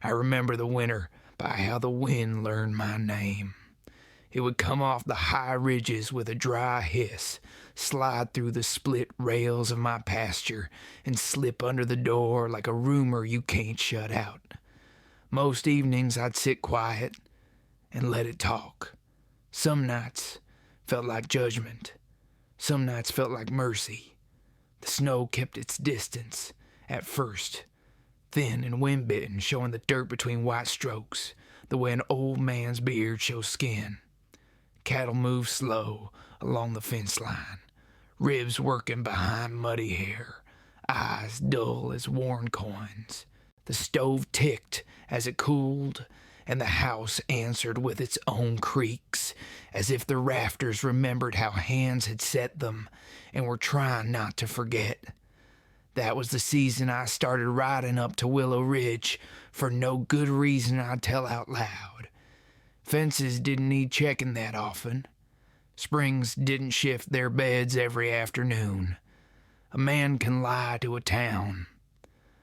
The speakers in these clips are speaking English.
I remember the winter by how the wind learned my name. It would come off the high ridges with a dry hiss, slide through the split rails of my pasture, and slip under the door like a rumor you can't shut out. Most evenings I'd sit quiet and let it talk. Some nights felt like judgment. Some nights felt like mercy. The snow kept its distance, at first, thin and wind-bitten, showing the dirt between white strokes, the way an old man's beard shows skin. Cattle moved slow along the fence line, ribs working behind muddy hair, eyes dull as worn coins. The stove ticked as it cooled, and the house answered with its own creaks, as if the rafters remembered how hands had set them and were trying not to forget. That was the season I started riding up to Willow Ridge for no good reason I'd tell out loud. Fences didn't need checking that often. Springs didn't shift their beds every afternoon. A man can lie to a town.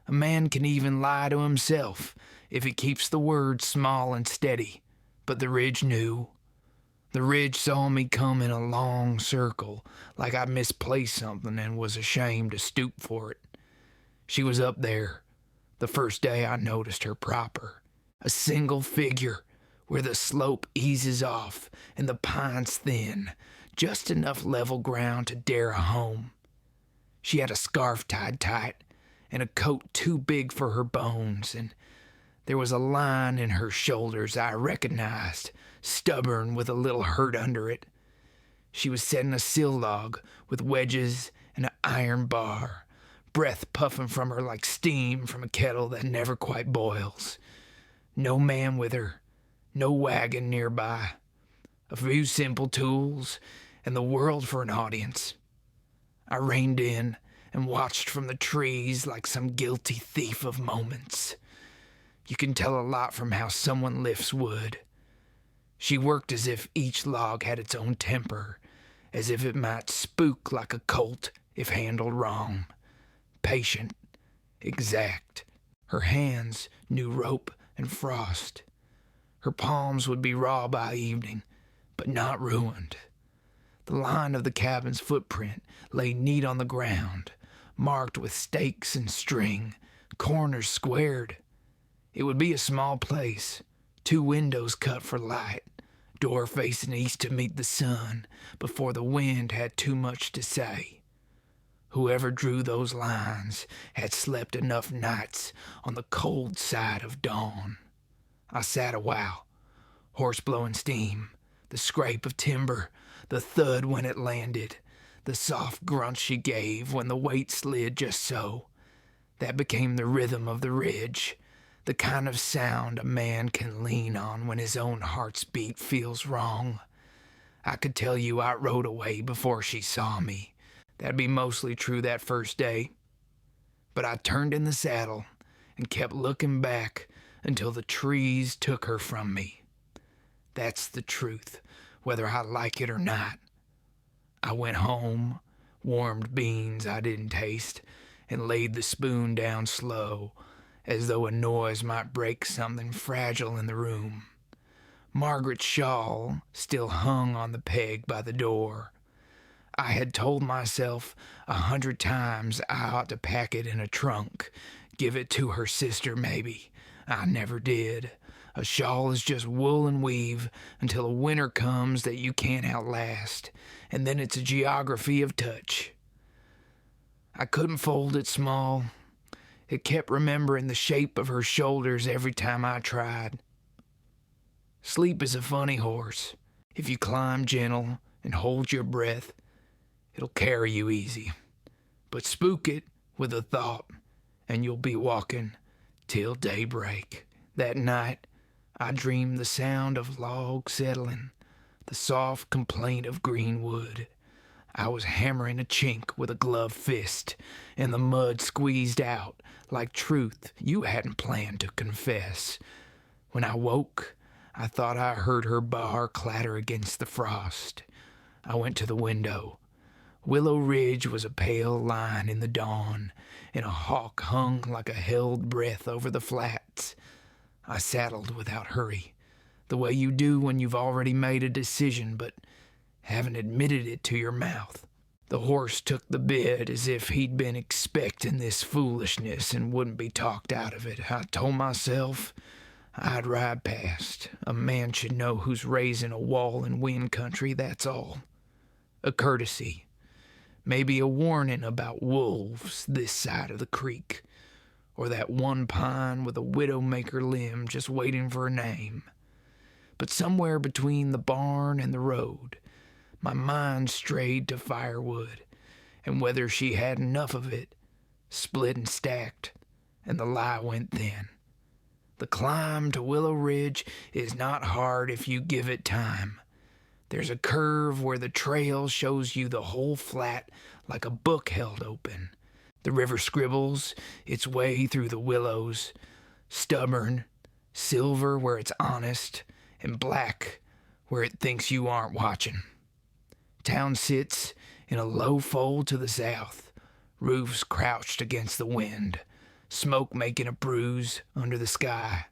A man can even lie to himself if he keeps the words small and steady. But the ridge knew. The ridge saw me come in a long circle, like I'd misplaced something and was ashamed to stoop for it. She was up there, the first day I noticed her proper. A single figure, where the slope eases off and the pines thin, just enough level ground to dare a home. She had a scarf tied tight and a coat too big for her bones, and there was a line in her shoulders I recognized, stubborn with a little hurt under it. She was setting a sill log with wedges and an iron bar, breath puffing from her like steam from a kettle that never quite boils. No man with her. No wagon nearby. A few simple tools, and the world for an audience. I reined in and watched from the trees like some guilty thief of moments. You can tell a lot from how someone lifts wood. She worked as if each log had its own temper, as if it might spook like a colt if handled wrong. Patient, exact. Her hands knew rope and frost. Her palms would be raw by evening, but not ruined. The line of the cabin's footprint lay neat on the ground, marked with stakes and string, corners squared. It would be a small place, 2 windows cut for light, door facing east to meet the sun before the wind had too much to say. Whoever drew those lines had slept enough nights on the cold side of dawn. I sat a while, horse blowing steam, the scrape of timber, the thud when it landed, the soft grunt she gave when the weight slid just so. That became the rhythm of the ridge, the kind of sound a man can lean on when his own heart's beat feels wrong. I could tell you I rode away before she saw me. That'd be mostly true that first day. But I turned in the saddle and kept looking back until the trees took her from me. That's the truth, whether I like it or not. I went home, warmed beans I didn't taste, and laid the spoon down slow, as though a noise might break something fragile in the room. Margaret's shawl still hung on the peg by the door. I had told myself 100 times I ought to pack it in a trunk, give it to her sister maybe. I never did. A shawl is just wool and weave until a winter comes that you can't outlast, and then it's a geography of touch. I couldn't fold it small. It kept remembering the shape of her shoulders every time I tried. Sleep is a funny horse. If you climb gentle and hold your breath, it'll carry you easy. But spook it with a thought, and you'll be walking till daybreak. That night, I dreamed the sound of logs settling, the soft complaint of green wood. I was hammering a chink with a gloved fist, and the mud squeezed out like truth you hadn't planned to confess. When I woke, I thought I heard her bar clatter against the frost. I went to the window. Willow Ridge was a pale line in the dawn, and a hawk hung like a held breath over the flats. I saddled without hurry, the way you do when you've already made a decision but haven't admitted it to your mouth. The horse took the bit as if he'd been expecting this foolishness and wouldn't be talked out of it. I told myself I'd ride past. A man should know who's raising a wall in wind country, that's all. A courtesy. Maybe a warning about wolves this side of the creek. Or that one pine with a widowmaker limb just waiting for a name. But somewhere between the barn and the road, my mind strayed to firewood, and whether she had enough of it, split and stacked, and the lie went thin. The climb to Willow Ridge is not hard if you give it time. There's a curve where the trail shows you the whole flat like a book held open. The river scribbles its way through the willows, stubborn, silver where it's honest, and black where it thinks you aren't watching. Town sits in a low fold to the south, roofs crouched against the wind, smoke making a bruise under the sky.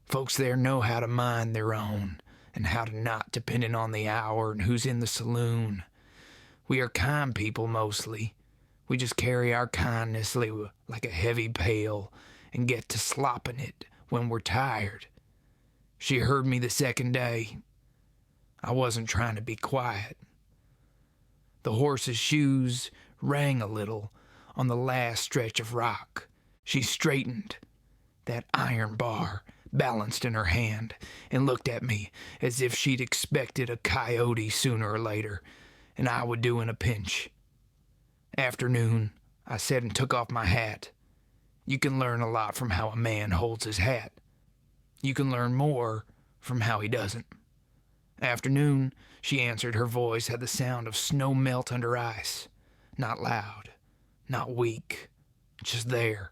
Folks there know how to mind their own, and how to not, depending on the hour and who's in the saloon. We are kind people mostly. We just carry our kindness like a heavy pail and get to slopping it when we're tired. She heard me the second day. I wasn't trying to be quiet. The horse's shoes rang a little on the last stretch of rock. She straightened, that iron bar balanced in her hand, and looked at me as if she'd expected a coyote sooner or later, and I would do in a pinch. Afternoon, I said and took off my hat. You can learn a lot from how a man holds his hat. You can learn more from how he doesn't. Afternoon, she answered. Her voice had the sound of snow melt under ice. Not loud, not weak, just there,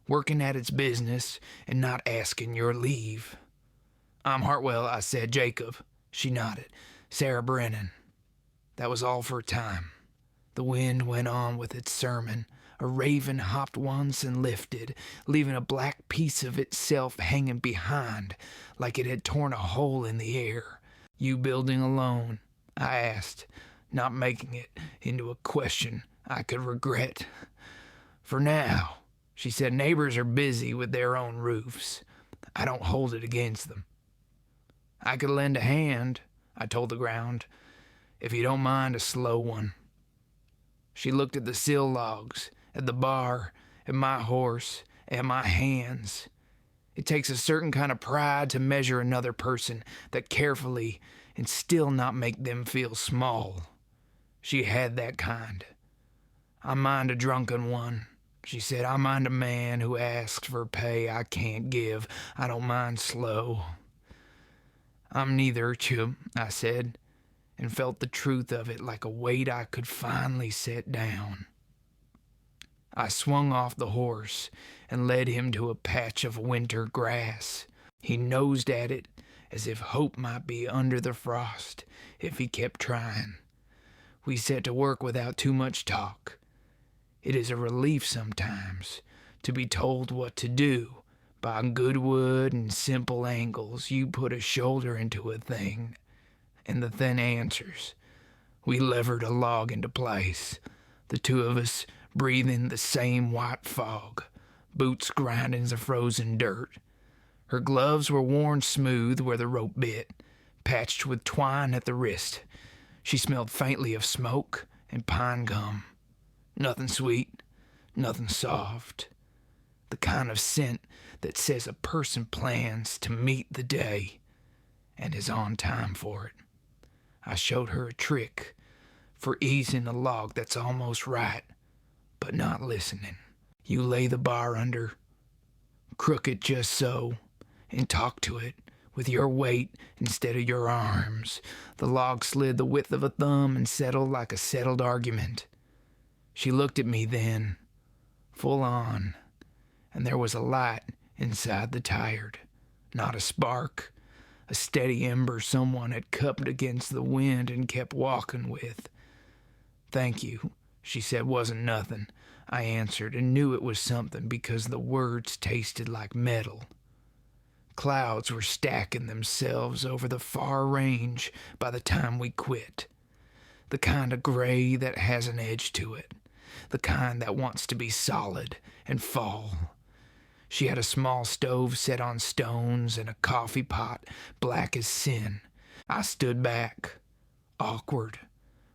working at its business and not asking your leave. I'm Hartwell, I said. Jacob. She nodded. Sarah Brennan. That was all for a time. The wind went on with its sermon. A raven hopped once and lifted, leaving a black piece of itself hanging behind, like it had torn a hole in the air. You building alone? I asked, not making it into a question I could regret. For now, she said. Neighbors are busy with their own roofs. I don't hold it against them. I could lend a hand, I told the ground, if you don't mind a slow one. She looked at the sill logs, at the bar, at my horse, at my hands. It takes a certain kind of pride to measure another person that carefully and still not make them feel small. She had that kind. I mind a drunken one, she said. I mind a man who asks for pay I can't give. I don't mind slow. I'm neither, Chum, I said, and felt the truth of it like a weight I could finally set down. I swung off the horse and led him to a patch of winter grass. He nosed at it as if hope might be under the frost if he kept trying. We set to work without too much talk. It is a relief sometimes to be told what to do. By good wood and simple angles, you put a shoulder into a thing, and the thing answers. We levered a log into place, the two of us breathing the same white fog, boots grinding the frozen dirt. Her gloves were worn smooth where the rope bit, patched with twine at the wrist. She smelled faintly of smoke and pine gum. Nothing sweet, nothing soft. The kind of scent that says a person plans to meet the day and is on time for it. I showed her a trick for easing a log that's almost right, but not listening. You lay the bar under, crook it just so, and talk to it with your weight instead of your arms. The log slid the width of a thumb and settled like a settled argument. She looked at me then, full on, and there was a light inside the tired, not a spark, a steady ember someone had cupped against the wind and kept walking with. Thank you, she said. Wasn't nothing, I answered, and knew it was something because the words tasted like metal. Clouds were stacking themselves over the far range by the time we quit. The kind of gray that has an edge to it. The kind that wants to be solid and fall. She had a small stove set on stones and a coffee pot black as sin. I stood back, awkward,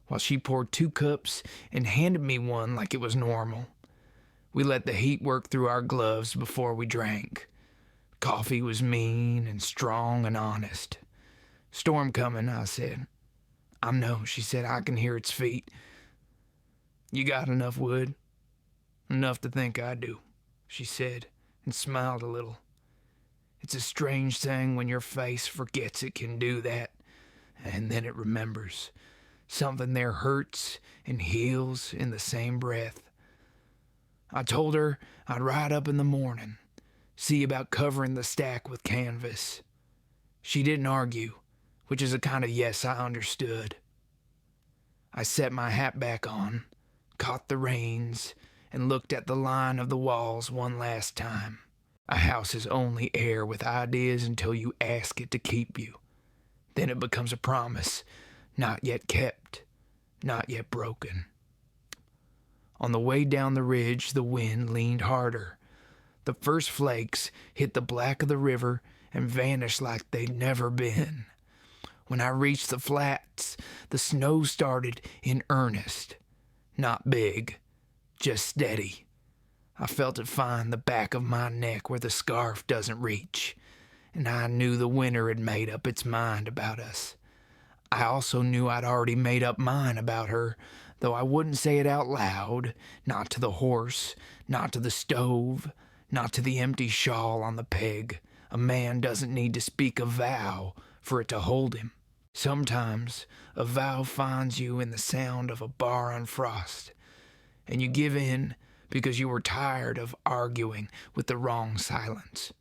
while she poured 2 cups and handed me one like it was normal. We let the heat work through our gloves before we drank. Coffee was mean and strong and honest. "Storm coming," I said. "I know," she said. "I can hear its feet." "You got enough wood?" "Enough to think I do," she said, and smiled a little. It's a strange thing when your face forgets it can do that, and then it remembers. Something there hurts and heals in the same breath. I told her I'd ride up in the morning, see about covering the stack with canvas. She didn't argue, which is a kind of yes I understood. I set my hat back on, caught the reins, and looked at the line of the walls one last time. A house is only air with ideas until you ask it to keep you. Then it becomes a promise, not yet kept, not yet broken. On the way down the ridge, the wind leaned harder. The first flakes hit the black of the river and vanished like they'd never been. When I reached the flats, the snow started in earnest. Not big, just steady. I felt it find the back of my neck where the scarf doesn't reach, and I knew the winter had made up its mind about us. I also knew I'd already made up mine about her, though I wouldn't say it out loud, not to the horse, not to the stove, not to the empty shawl on the peg. A man doesn't need to speak a vow for it to hold him. Sometimes a vow finds you in the sound of a bar on frost, and you give in because you were tired of arguing with the wrong silence.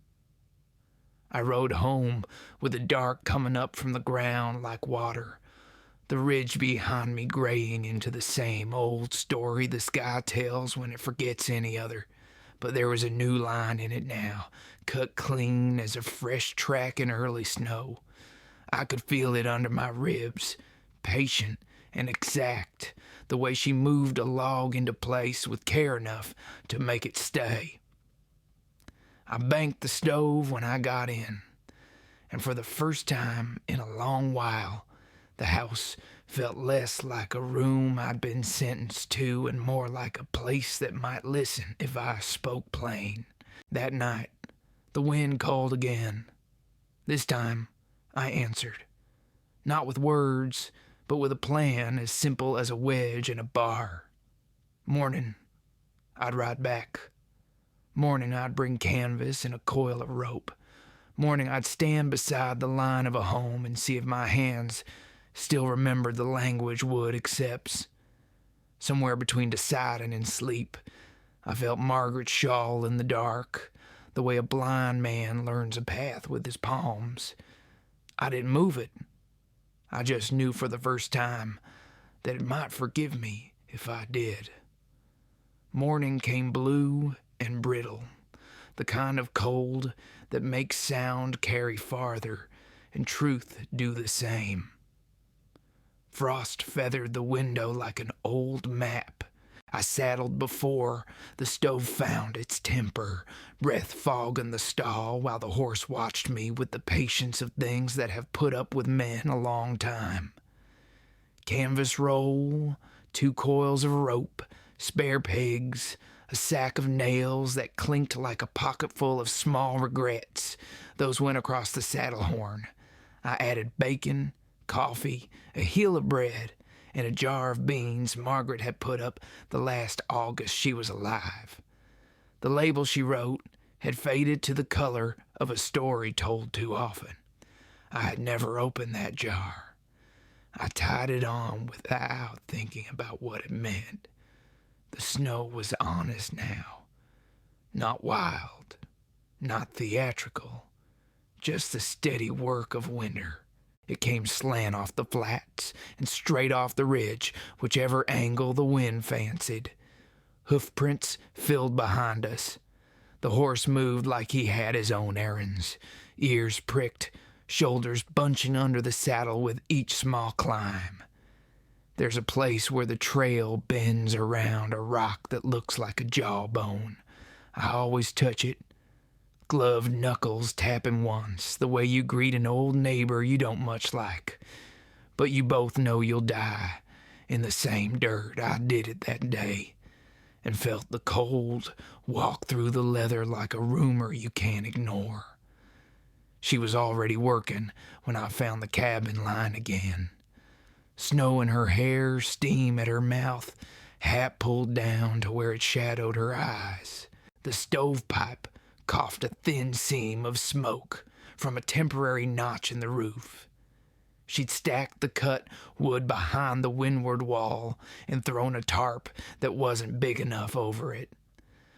I rode home with the dark coming up from the ground like water, the ridge behind me graying into the same old story the sky tells when it forgets any other. But there was a new line in it now, cut clean as a fresh track in early snow. I could feel it under my ribs, patient and exact, the way she moved a log into place with care enough to make it stay. I banked the stove when I got in, and for the first time in a long while, the house felt less like a room I'd been sentenced to and more like a place that might listen if I spoke plain. That night, the wind called again. This time, I answered. Not with words, but with a plan as simple as a wedge in a bar. Morning, I'd ride back. Morning, I'd bring canvas and a coil of rope. Morning, I'd stand beside the line of a home and see if my hands still remembered the language wood accepts. Somewhere between deciding and sleep, I felt Margaret's shawl in the dark, the way a blind man learns a path with his palms. I didn't move it. I just knew for the first time that it might forgive me if I did. Morning came blue and brittle, the kind of cold that makes sound carry farther and truth do the same. Frost feathered the window like an old map. I saddled before the stove found its temper, breath fogging the stall while the horse watched me with the patience of things that have put up with men a long time. Canvas roll, 2 coils of rope, spare pegs, a sack of nails that clinked like a pocketful of small regrets. Those went across the saddle horn. I added bacon, coffee, a heel of bread, and a jar of beans Margaret had put up the last August she was alive. The label she wrote had faded to the color of a story told too often. I had never opened that jar. I tied it on without thinking about what it meant. The snow was honest now. Not wild, not theatrical, just the steady work of winter. It came slant off the flats and straight off the ridge, whichever angle the wind fancied. Hoofprints filled behind us. The horse moved like he had his own errands, ears pricked, shoulders bunching under the saddle with each small climb. There's a place where the trail bends around a rock that looks like a jawbone. I always touch it, gloved knuckles tapping once, the way you greet an old neighbor you don't much like. But you both know you'll die in the same dirt. I did it that day, and felt the cold walk through the leather like a rumor you can't ignore. She was already working when I found the cabin line again. Snow in her hair, steam at her mouth, hat pulled down to where it shadowed her eyes. The stovepipe coughed a thin seam of smoke from a temporary notch in the roof. She'd stacked the cut wood behind the windward wall and thrown a tarp that wasn't big enough over it.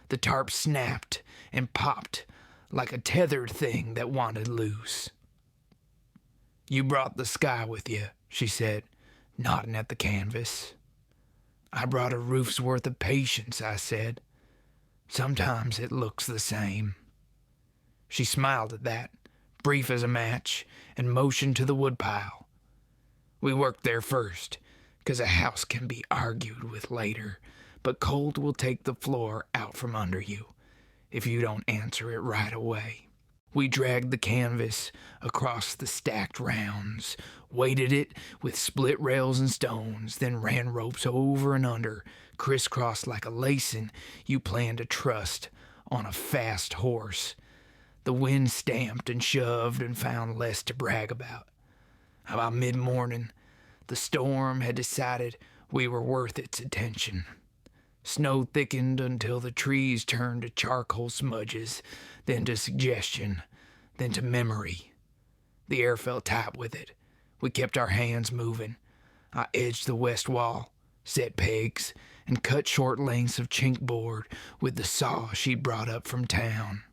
The tarp snapped and popped like a tethered thing that wanted loose. "You brought the sky with you," she said, nodding at the canvas. "I brought a roof's worth of patience," I said. "Sometimes it looks the same." She smiled at that, brief as a match, and motioned to the woodpile. "We worked there first, 'cause a house can be argued with later, but cold will take the floor out from under you if you don't answer it right away." We dragged the canvas across the stacked rounds, weighted it with split rails and stones, then ran ropes over and under, crisscrossed like a lacing you plan to trust on a fast horse. The wind stamped and shoved and found less to brag about. About mid-morning, the storm had decided we were worth its attention. Snow thickened until the trees turned to charcoal smudges, then to suggestion, then to memory. The air felt tight with it. We kept our hands moving. I edged the west wall, set pegs, and cut short lengths of chink board with the saw she'd brought up from town.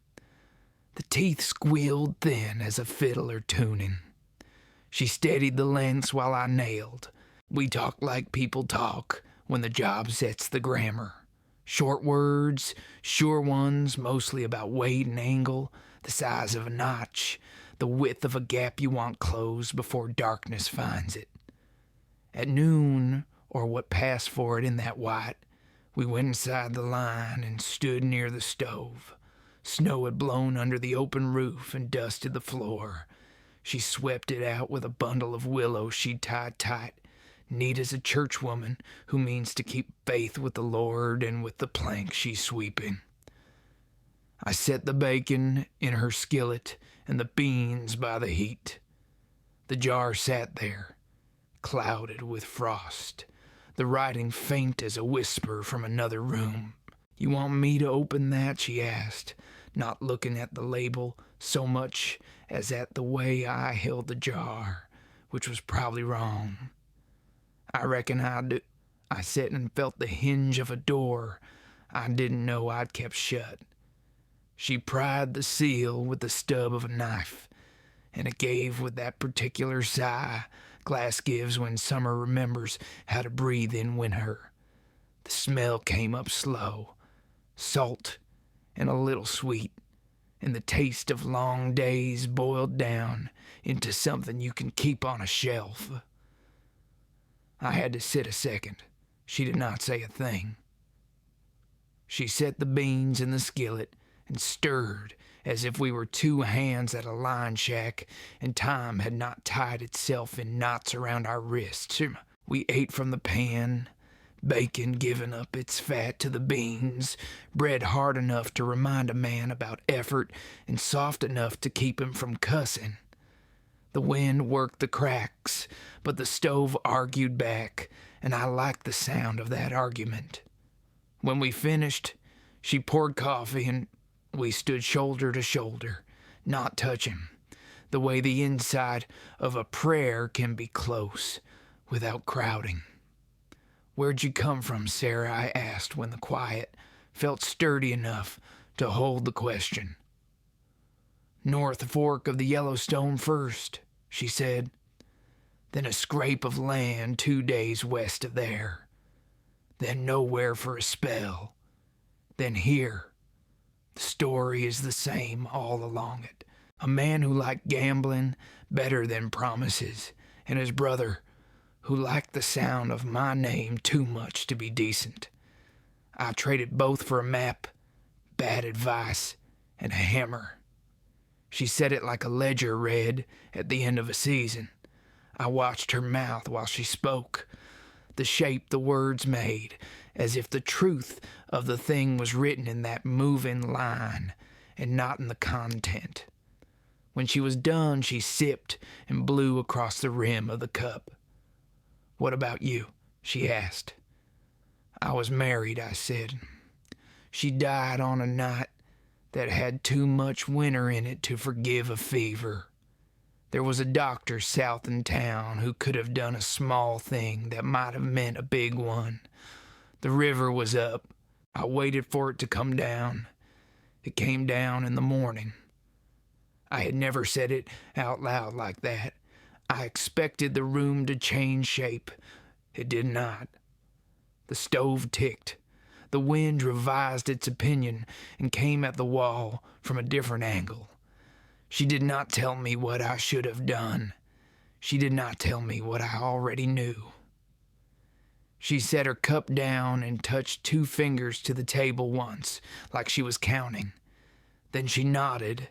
The teeth squealed thin as a fiddler tuning. She steadied the lengths while I nailed. We talked like people talk when the job sets the grammar. Short words, sure ones, mostly about weight and angle, the size of a notch, the width of a gap you want closed before darkness finds it. At noon, or what passed for it in that white, we went inside the line and stood near the stove. Snow had blown under the open roof and dusted the floor. She swept it out with a bundle of willow she'd tied tight, neat as a churchwoman who means to keep faith with the Lord and with the plank she's sweeping. I set the bacon in her skillet and the beans by the heat. The jar sat there, clouded with frost, the writing faint as a whisper from another room. "You want me to open that?" she asked, not looking at the label so much as at the way I held the jar, which was probably wrong. "I reckon I do." I sat and felt the hinge of a door I didn't know I'd kept shut. She pried the seal with the stub of a knife, and it gave with that particular sigh glass gives when summer remembers how to breathe in winter. The smell came up slow, salt and a little sweet, and the taste of long days boiled down into something you can keep on a shelf. I had to sit a second. She did not say a thing. She set the beans in the skillet and stirred as if we were two hands at a line shack and time had not tied itself in knots around our wrists. We ate from the pan, bacon giving up its fat to the beans, bread hard enough to remind a man about effort and soft enough to keep him from cussing. The wind worked the cracks, but the stove argued back, and I liked the sound of that argument. When we finished, she poured coffee and we stood shoulder to shoulder, not touching, the way the inside of a prayer can be close without crowding. "Where'd you come from, Sarah?" I asked when the quiet felt sturdy enough to hold the question. "North Fork of the Yellowstone first," she said. "Then a scrape of land 2 days west of there. Then nowhere for a spell. Then here, The story is the same all along it. A man who liked gambling better than promises, and his brother who liked the sound of my name too much to be decent. I traded both for a map, bad advice, and a hammer. She said it like a ledger read at the end of a season. I watched her mouth while she spoke, the shape the words made, as if the truth of the thing was written in that moving line and not in the content. When she was done, she sipped and blew across the rim of the cup. "What about you?" she asked. "I was married," I said. "She died on a night that had too much winter in it to forgive a fever. There was a doctor south in town who could have done a small thing that might have meant a big one. The river was up. I waited for it to come down. It came down in the morning." I had never said it out loud like that. I expected the room to change shape. It did not. The stove ticked. The wind revised its opinion and came at the wall from a different angle. She did not tell me what I should have done. She did not tell me what I already knew. She set her cup down and touched 2 fingers to the table once, like she was counting. Then she nodded,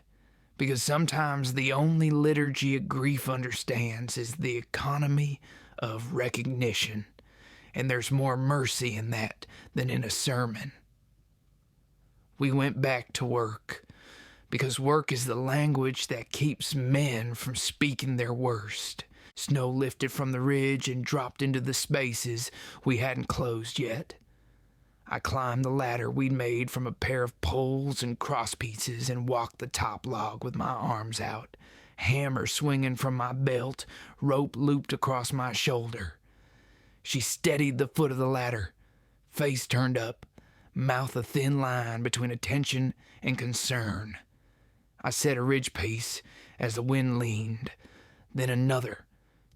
because sometimes the only liturgy of grief understands is the economy of recognition, and there's more mercy in that than in a sermon. We went back to work, because work is the language that keeps men from speaking their worst. Snow lifted from the ridge and dropped into the spaces we hadn't closed yet. I climbed the ladder we'd made from a pair of poles and crosspieces and walked the top log with my arms out, hammer swinging from my belt, rope looped across my shoulder. She steadied the foot of the ladder, face turned up, mouth a thin line between attention and concern. I set a ridge piece as the wind leaned, then another,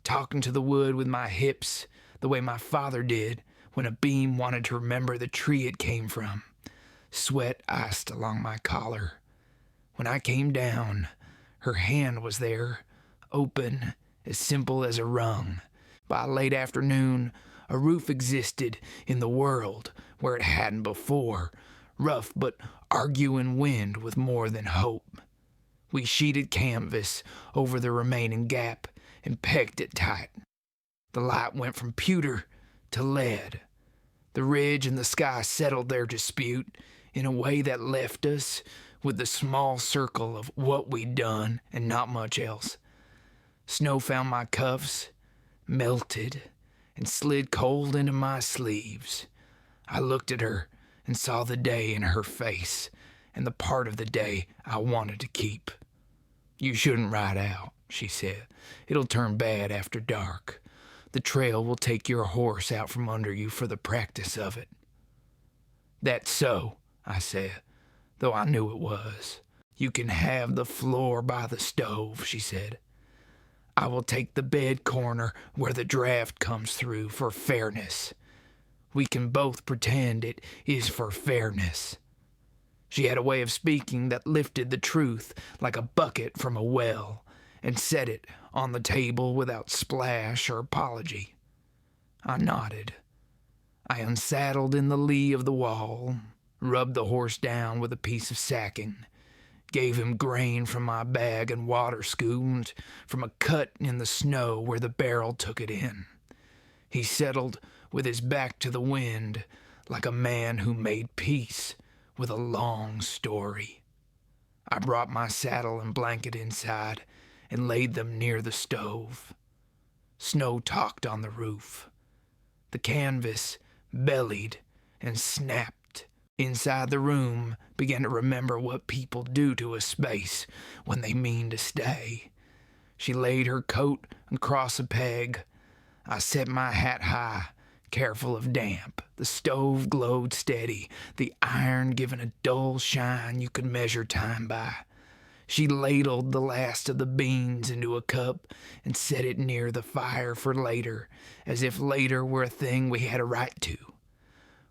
talking to the wood with my hips the way my father did when a beam wanted to remember the tree it came from. Sweat iced along my collar. When I came down, her hand was there, open, as simple as a rung. By late afternoon, a roof existed in the world where it hadn't before, rough but arguing wind with more than hope. We sheeted canvas over the remaining gap and pegged it tight. The light went from pewter to lead. The ridge and the sky settled their dispute in a way that left us with the small circle of what we'd done and not much else. Snow found my cuffs, melted, and slid cold into my sleeves. I looked at her and saw the day in her face and the part of the day I wanted to keep. "You shouldn't ride out," she said. "It'll turn bad after dark. The trail will take your horse out from under you for the practice of it." "That's so," I said, though I knew it was. "You can have the floor by the stove," she said. "I will take the bed corner where the draft comes through for fairness. We can both pretend it is for fairness." She had a way of speaking that lifted the truth like a bucket from a well and set it on the table without splash or apology. I nodded. I unsaddled in the lee of the wall, rubbed the horse down with a piece of sacking, gave him grain from my bag and water scooped from a cut in the snow where the barrel took it in. He settled with his back to the wind like a man who made peace with a long story. I brought my saddle and blanket inside and laid them near the stove. Snow talked on the roof. The canvas bellied and snapped. Inside the room began to remember what people do to a space when they mean to stay. She laid her coat across a peg. I set my hat high, careful of damp. The stove glowed steady, the iron giving a dull shine you could measure time by. She ladled the last of the beans into a cup and set it near the fire for later, as if later were a thing we had a right to.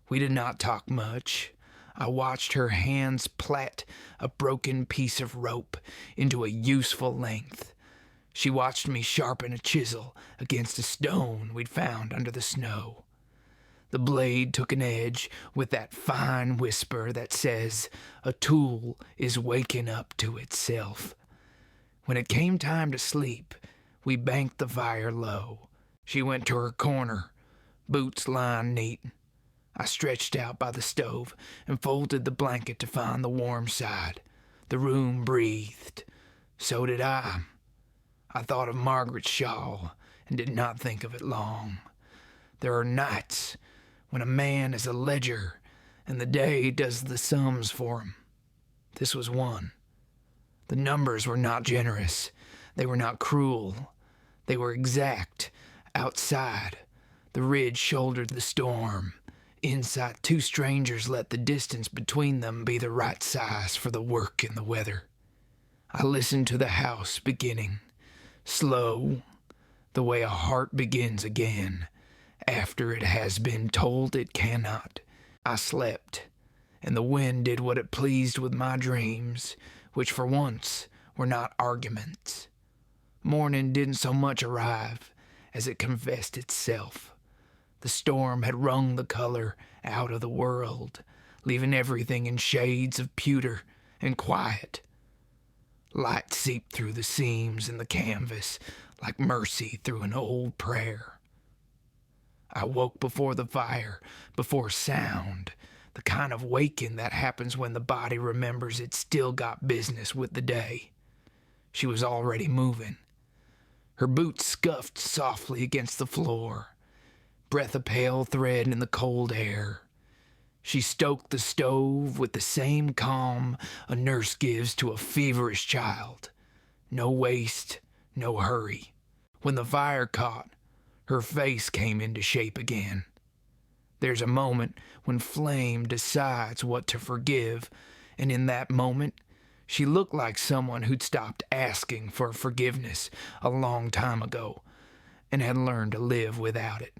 We did not talk much. I watched her hands plait a broken piece of rope into a useful length. She watched me sharpen a chisel against a stone we'd found under the snow. The blade took an edge with that fine whisper that says a tool is waking up to itself. When it came time to sleep, we banked the fire low. She went to her corner, boots lined neat. I stretched out by the stove and folded the blanket to find the warm side. The room breathed. So did I. I thought of Margaret's shawl and did not think of it long. There are nights when a man is a ledger and the day does the sums for him. This was one. The numbers were not generous. They were not cruel. They were exact. Outside, the ridge shouldered the storm. Inside, two strangers let the distance between them be the right size for the work and the weather. I listened to the house beginning, slow, the way a heart begins again, after it has been told it cannot. I slept, and the wind did what it pleased with my dreams, which for once were not arguments. Morning didn't so much arrive as it confessed itself. The storm had wrung the color out of the world, leaving everything in shades of pewter and quiet. Light seeped through the seams in the canvas like mercy through an old prayer. I woke before the fire, before sound, the kind of waking that happens when the body remembers it's still got business with the day. She was already moving. Her boots scuffed softly against the floor, breath of pale thread in the cold air. She stoked the stove with the same calm a nurse gives to a feverish child. No waste, no hurry. When the fire caught, her face came into shape again. There's a moment when flame decides what to forgive, and in that moment, she looked like someone who'd stopped asking for forgiveness a long time ago and had learned to live without it.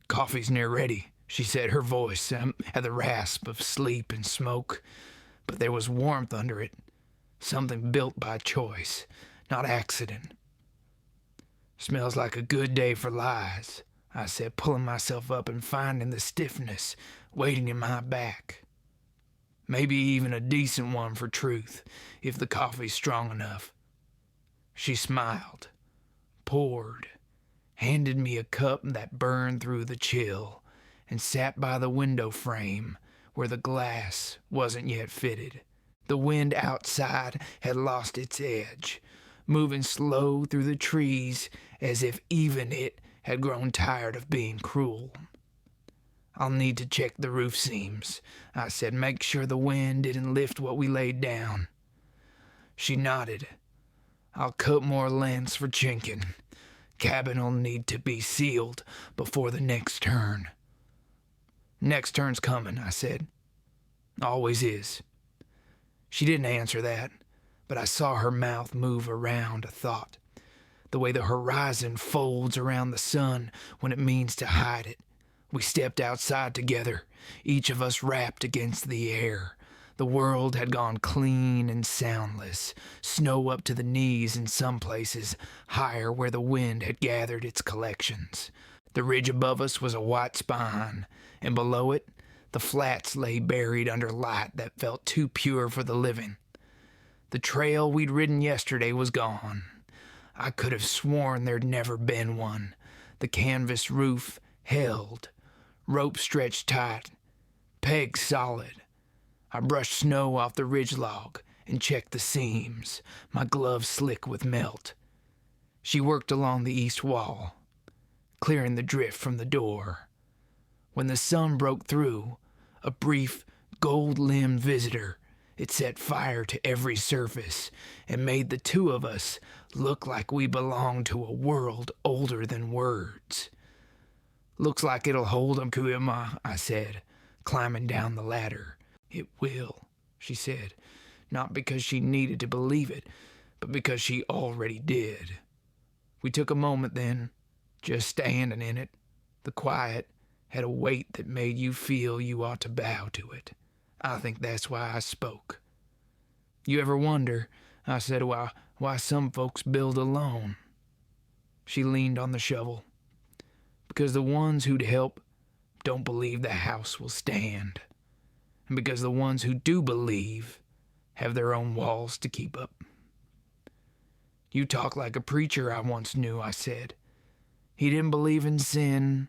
"Coffee's near ready," she said, her voice had the rasp of sleep and smoke, but there was warmth under it, something built by choice, not accident. "Smells like a good day for lies," I said, pulling myself up and finding the stiffness waiting in my back. "Maybe even a decent one for truth, if the coffee's strong enough." She smiled, poured, handed me a cup that burned through the chill, and sat by the window frame where the glass wasn't yet fitted. The wind outside had lost its edge, moving slow through the trees as if even it had grown tired of being cruel. "I'll need to check the roof seams," I said. "Make sure the wind didn't lift what we laid down." She nodded. "I'll cut more lengths for chinking. Cabin'll need to be sealed before the next turn." "Next turn's coming," I said. "Always is." She didn't answer that, but I saw her mouth move around a thought, the way the horizon folds around the sun when it means to hide it. We stepped outside together, each of us wrapped against the air. The world had gone clean and soundless, snow up to the knees in some places, higher where the wind had gathered its collections. The ridge above us was a white spine, and below it, the flats lay buried under light that felt too pure for the living. The trail we'd ridden yesterday was gone. I could have sworn there'd never been one. The canvas roof held, rope stretched tight, pegs solid. I brushed snow off the ridge log and checked the seams, my gloves slick with melt. She worked along the east wall, clearing the drift from the door. When the sun broke through, a brief, gold-limbed visitor, it set fire to every surface and made the two of us look like we belonged to a world older than words. "Looks like it'll hold 'em, Kuima," I said, climbing down the ladder. "It will," she said, not because she needed to believe it, but because she already did. We took a moment then, just standing in it, the quiet had a weight that made you feel you ought to bow to it. I think that's why I spoke. You ever wonder, I said, why some folks build alone? She leaned on the shovel. Because the ones who'd help don't believe the house will stand. And because the ones who do believe have their own walls to keep up. You talk like a preacher I once knew, I said. He didn't believe in sin,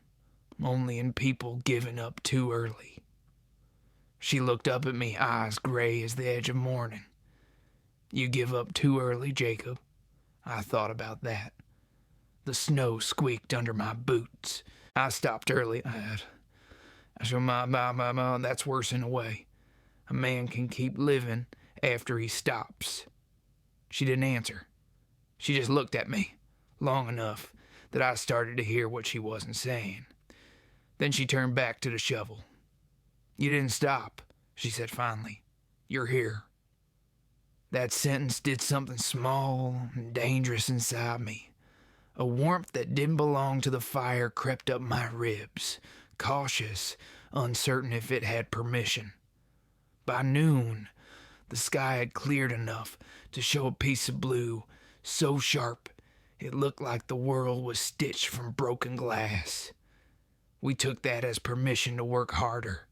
only in people giving up too early. She looked up at me, eyes gray as the edge of morning. You give up too early, Jacob. I thought about that. The snow squeaked under my boots. I stopped early. I said, that's worse in a way. A man can keep living after he stops. She didn't answer. She just looked at me, long enough that I started to hear what she wasn't saying. Then she turned back to the shovel. You didn't stop, she said finally. You're here. That sentence did something small and dangerous inside me. A warmth that didn't belong to the fire crept up my ribs, cautious, uncertain if it had permission. By noon, the sky had cleared enough to show a piece of blue so sharp it looked like the world was stitched from broken glass. We took that as permission to work harder.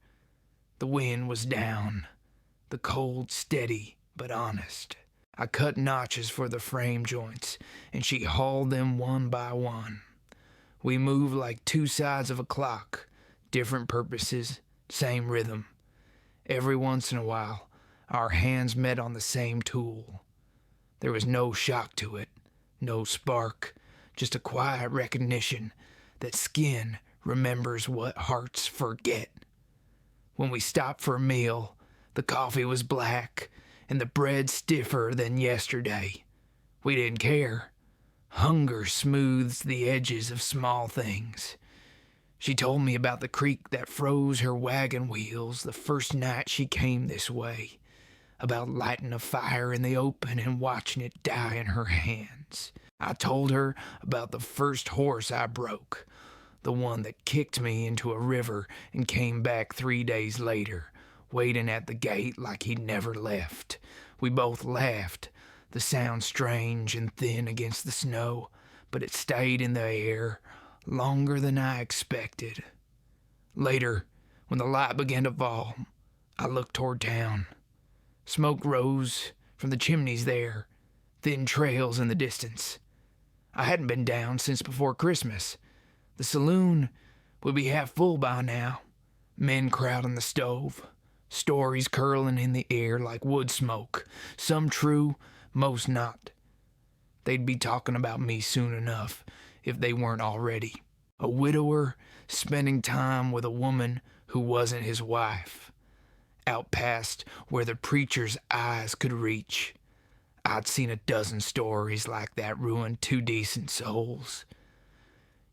The wind was down, the cold steady but honest. I cut notches for the frame joints, and she hauled them one by one. We moved like two sides of a clock, different purposes, same rhythm. Every once in a while, our hands met on the same tool. There was no shock to it, no spark, just a quiet recognition that skin remembers what hearts forget. When we stopped for a meal, the coffee was black and the bread stiffer than yesterday. We didn't care. Hunger smooths the edges of small things. She told me about the creek that froze her wagon wheels the first night she came this way, about lighting a fire in the open and watching it die in her hands. I told her about the first horse I broke, the one that kicked me into a river and came back 3 days later, waiting at the gate like he'd never left. We both laughed, the sound strange and thin against the snow, but it stayed in the air longer than I expected. Later, when the light began to fall, I looked toward town. Smoke rose from the chimneys there, thin trails in the distance. I hadn't been down since before Christmas. The saloon would be half full by now, men crowding the stove, stories curling in the air like wood smoke, some true, most not. They'd be talking about me soon enough, if they weren't already. A widower spending time with a woman who wasn't his wife. Out past where the preacher's eyes could reach. I'd seen a dozen stories like that ruin 2 decent souls.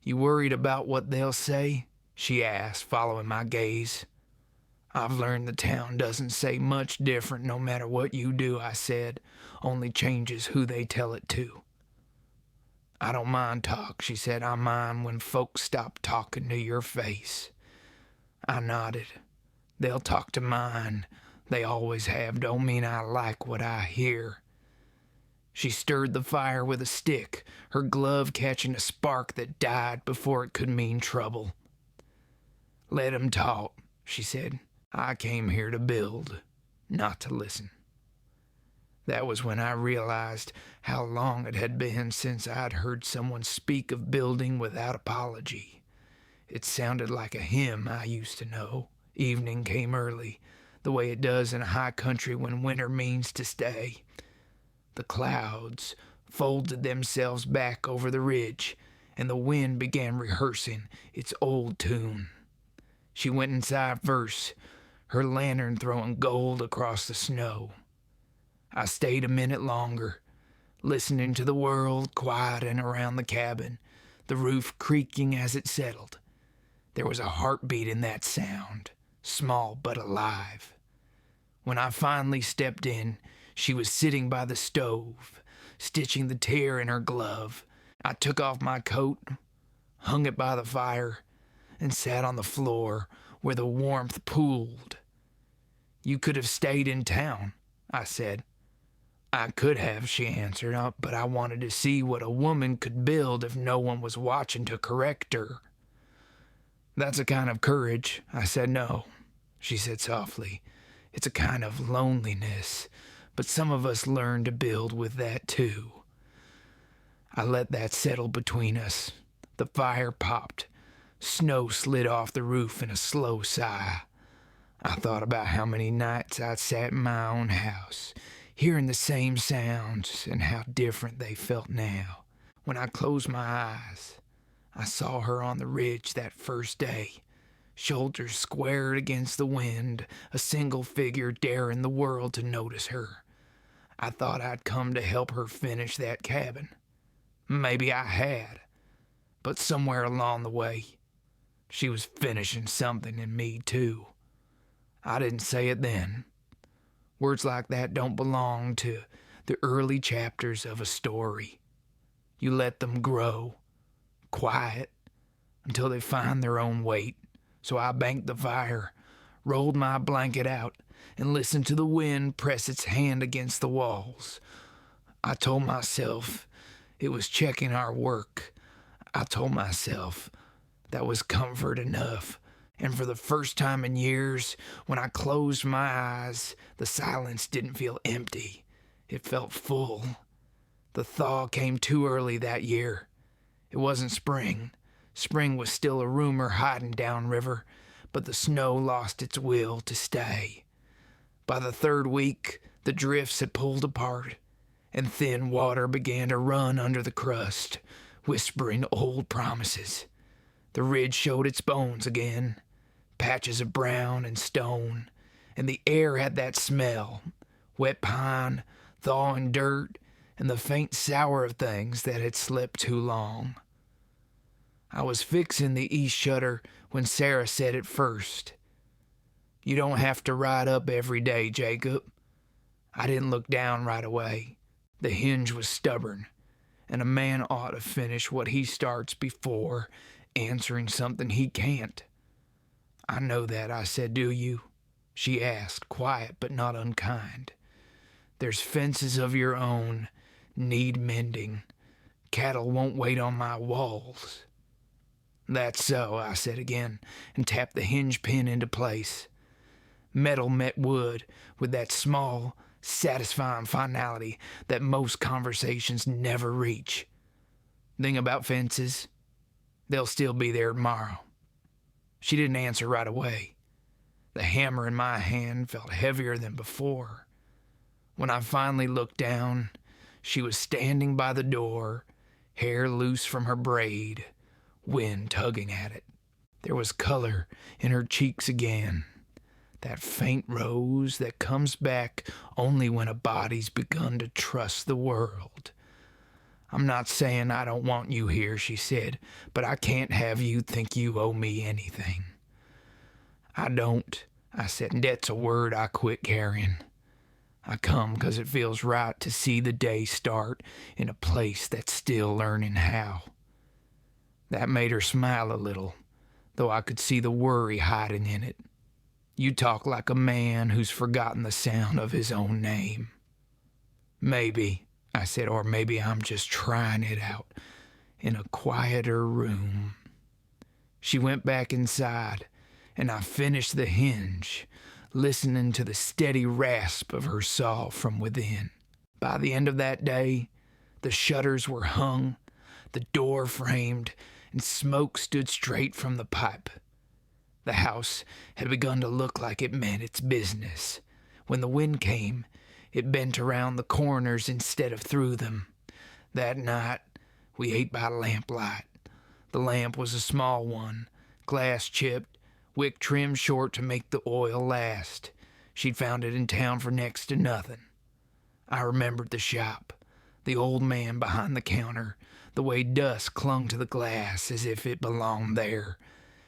You worried about what they'll say? She asked, following my gaze. I've learned the town doesn't say much different no matter what you do, I said, only changes who they tell it to. I don't mind talk, she said. I mind when folks stop talking to your face. I nodded. They'll talk to mine. They always have. Don't mean I like what I hear. She stirred the fire with a stick, her glove catching a spark that died before it could mean trouble. Let 'em talk, she said. I came here to build, not to listen. That was when I realized how long it had been since I'd heard someone speak of building without apology. It sounded like a hymn I used to know. Evening came early, the way it does in a high country when winter means to stay. The clouds folded themselves back over the ridge, and the wind began rehearsing its old tune. She went inside first, her lantern throwing gold across the snow. I stayed a minute longer, listening to the world quieting around the cabin, the roof creaking as it settled. There was a heartbeat in that sound, small but alive. When I finally stepped in, she was sitting by the stove, stitching the tear in her glove. I took off my coat, hung it by the fire, and sat on the floor where the warmth pooled. You could have stayed in town, I said. I could have, she answered, but I wanted to see what a woman could build if no one was watching to correct her. That's a kind of courage. I said no, she said softly. It's a kind of loneliness, but some of us learn to build with that too. I let that settle between us. The fire popped. Snow slid off the roof in a slow sigh. I thought about how many nights I'd sat in my own house, hearing the same sounds and how different they felt now. When I closed my eyes, I saw her on the ridge that first day, shoulders squared against the wind, a single figure daring the world to notice her. I thought I'd come to help her finish that cabin. Maybe I had, but somewhere along the way, she was finishing something in me too. I didn't say it then. Words like that don't belong to the early chapters of a story. You let them grow, quiet, until they find their own weight. So I banked the fire, rolled my blanket out, and listened to the wind press its hand against the walls. I told myself it was checking our work. I told myself that was comfort enough. And for the first time in years, when I closed my eyes, the silence didn't feel empty. It felt full. The thaw came too early that year. It wasn't spring. Spring was still a rumor hiding downriver, but the snow lost its will to stay. By the third week, the drifts had pulled apart, and thin water began to run under the crust, whispering old promises. The ridge showed its bones again, patches of brown and stone, and the air had that smell, wet pine, thawing dirt, and the faint sour of things that had slept too long. I was fixing the east shutter when Sarah said it first. You don't have to ride up every day, Jacob. I didn't look down right away. The hinge was stubborn, and a man ought to finish what he starts before answering something he can't. I know that, I said, do you? She asked, quiet but not unkind. There's fences of your own, need mending. Cattle won't wait on my walls. That's so, I said again, and tapped the hinge pin into place. Metal met wood with that small, satisfying finality that most conversations never reach. Thing about fences, they'll still be there tomorrow. She didn't answer right away. The hammer in my hand felt heavier than before. When I finally looked down, she was standing by the door, hair loose from her braid, wind tugging at it. There was color in her cheeks again, that faint rose that comes back only when a body's begun to trust the world. I'm not saying I don't want you here, she said, but I can't have you think you owe me anything. I don't, I said, and that's a word I quit carrying. I come 'cause it feels right to see the day start in a place that's still learning how. That made her smile a little, though I could see the worry hiding in it. You talk like a man who's forgotten the sound of his own name. Maybe, I said, or maybe I'm just trying it out in a quieter room. She went back inside, and I finished the hinge, listening to the steady rasp of her saw from within. By the end of that day, the shutters were hung, the door framed, and smoke stood straight from the pipe. The house had begun to look like it meant its business. When the wind came, it bent around the corners instead of through them. That night, we ate by lamplight. The lamp was a small one, glass chipped, wick trimmed short to make the oil last. She'd found it in town for next to nothing. I remembered the shop, the old man behind the counter, the way dust clung to the glass as if it belonged there.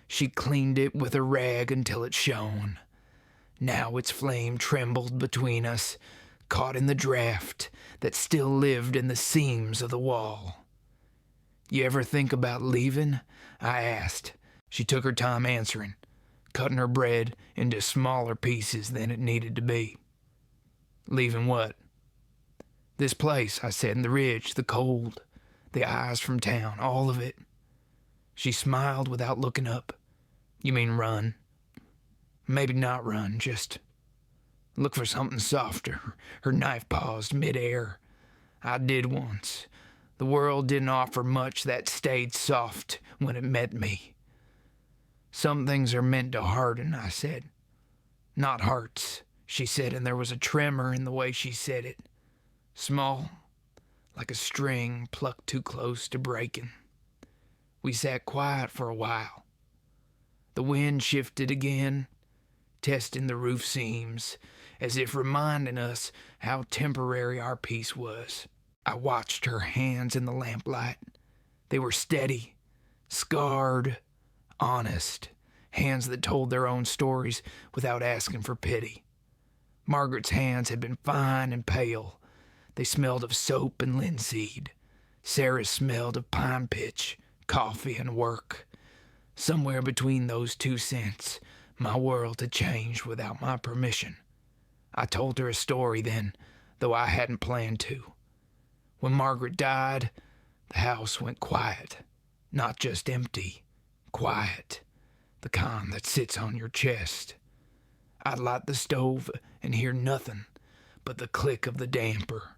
She cleaned it with a rag until it shone. Now its flame trembled between us, caught in the draft that still lived in the seams of the wall. You ever think about leaving? I asked. She took her time answering, cutting her bread into smaller pieces than it needed to be. Leaving what? This place, I said, and the ridge, the cold, the eyes from town, all of it. She smiled without looking up. You mean run? Maybe not run, just look for something softer. Her knife paused midair. I did once. The world didn't offer much that stayed soft when it met me. Some things are meant to harden, I said. Not hearts, she said, and there was a tremor in the way she said it. Small, like a string plucked too close to breaking. We sat quiet for a while. The wind shifted again, testing the roof seams, as if reminding us how temporary our peace was. I watched her hands in the lamplight. They were steady, scarred, honest, hands that told their own stories without asking for pity. Margaret's hands had been fine and pale. They smelled of soap and linseed. Sarah's smelled of pine pitch, coffee, and work. Somewhere between those two scents, my world had changed without my permission. I told her a story then, though I hadn't planned to. When Margaret died, the house went quiet. Not just empty, quiet. The kind that sits on your chest. I'd light the stove and hear nothing but the click of the damper.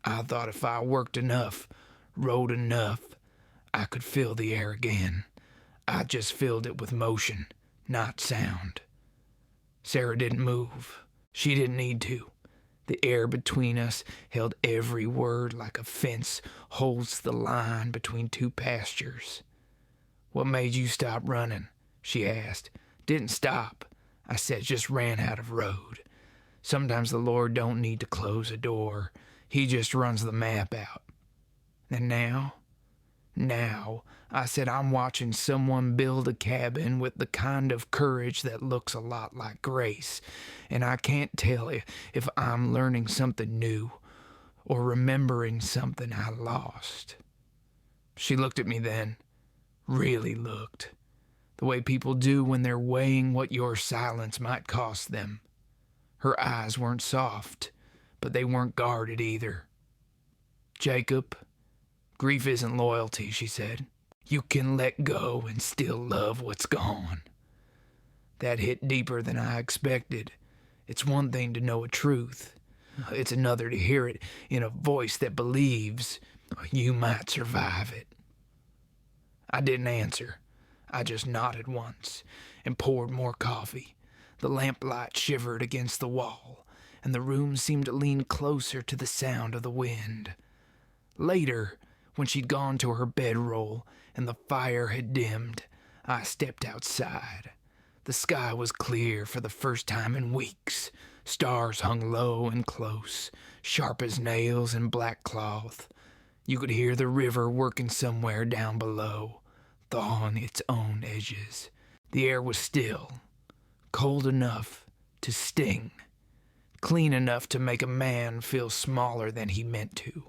I thought if I worked enough, rode enough, I could fill the air again. I just filled it with motion, not sound. Sarah didn't move. She didn't need to. The air between us held every word like a fence holds the line between two pastures. What made you stop running? She asked. Didn't stop. I said, just ran out of road. Sometimes the Lord don't need to close a door. He just runs the map out. And now, I said, I'm watching someone build a cabin with the kind of courage that looks a lot like grace, and I can't tell if I'm learning something new or remembering something I lost. She looked at me then, really looked, the way people do when they're weighing what your silence might cost them. Her eyes weren't soft, but they weren't guarded either. Jacob, grief isn't loyalty, she said. You can let go and still love what's gone. That hit deeper than I expected. It's one thing to know a truth. It's another to hear it in a voice that believes you might survive it. I didn't answer. I just nodded once and poured more coffee. The lamplight shivered against the wall, and the room seemed to lean closer to the sound of the wind. Later, when she'd gone to her bedroll and the fire had dimmed, I stepped outside. The sky was clear for the first time in weeks. Stars hung low and close, sharp as nails in black cloth. You could hear the river working somewhere down below, thawing its own edges. The air was still, cold enough to sting, clean enough to make a man feel smaller than he meant to.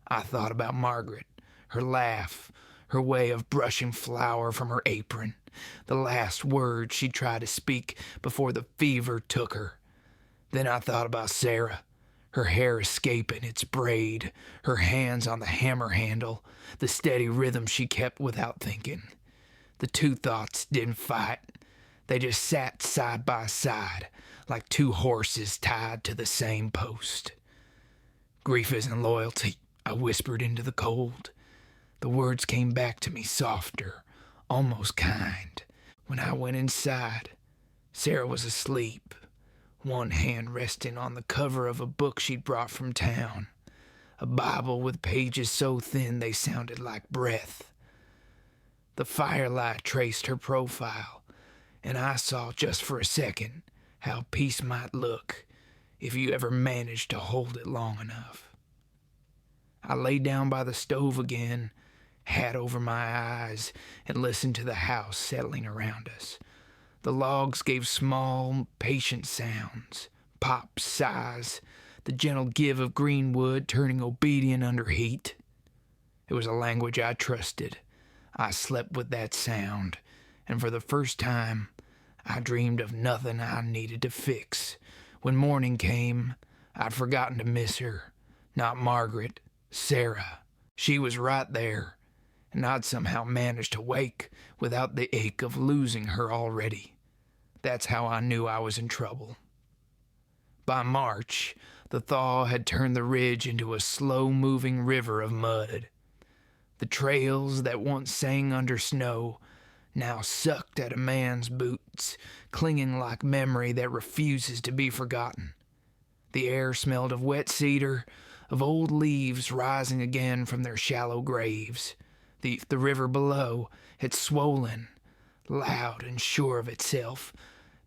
I thought about Margaret, her laugh, her way of brushing flour from her apron, the last words she tried to speak before the fever took her. Then I thought about Sarah, her hair escaping its braid, her hands on the hammer handle, the steady rhythm she kept without thinking. The two thoughts didn't fight. They just sat side by side, like two horses tied to the same post. Grief isn't loyalty, I whispered into the cold. The words came back to me softer, almost kind. When I went inside, Sarah was asleep, one hand resting on the cover of a book she'd brought from town, a Bible with pages so thin they sounded like breath. The firelight traced her profile, and I saw just for a second how peace might look if you ever managed to hold it long enough. I lay down by the stove again, hat over my eyes, and listened to the house settling around us. The logs gave small, patient sounds, pops, sighs, the gentle give of green wood turning obedient under heat. It was a language I trusted. I slept with that sound, and for the first time, I dreamed of nothing I needed to fix. When morning came, I'd forgotten to miss her. Not Margaret, Sarah. She was right there, and I'd somehow managed to wake without the ache of losing her already. That's how I knew I was in trouble. By March, the thaw had turned the ridge into a slow-moving river of mud. The trails that once sang under snow now sucked at a man's boots, clinging like memory that refuses to be forgotten. The air smelled of wet cedar, of old leaves rising again from their shallow graves. The river below had swollen, loud and sure of itself,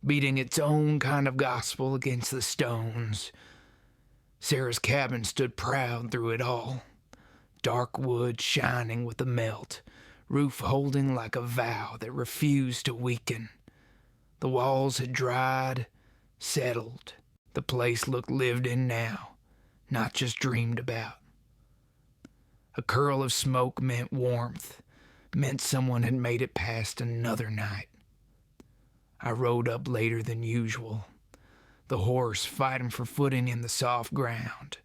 beating its own kind of gospel against the stones. Sarah's cabin stood proud through it all, dark wood shining with the melt, roof holding like a vow that refused to weaken. The walls had dried, settled. The place looked lived in now, not just dreamed about. A curl of smoke meant warmth, meant someone had made it past another night. I rode up later than usual, the horse fighting for footing in the soft ground.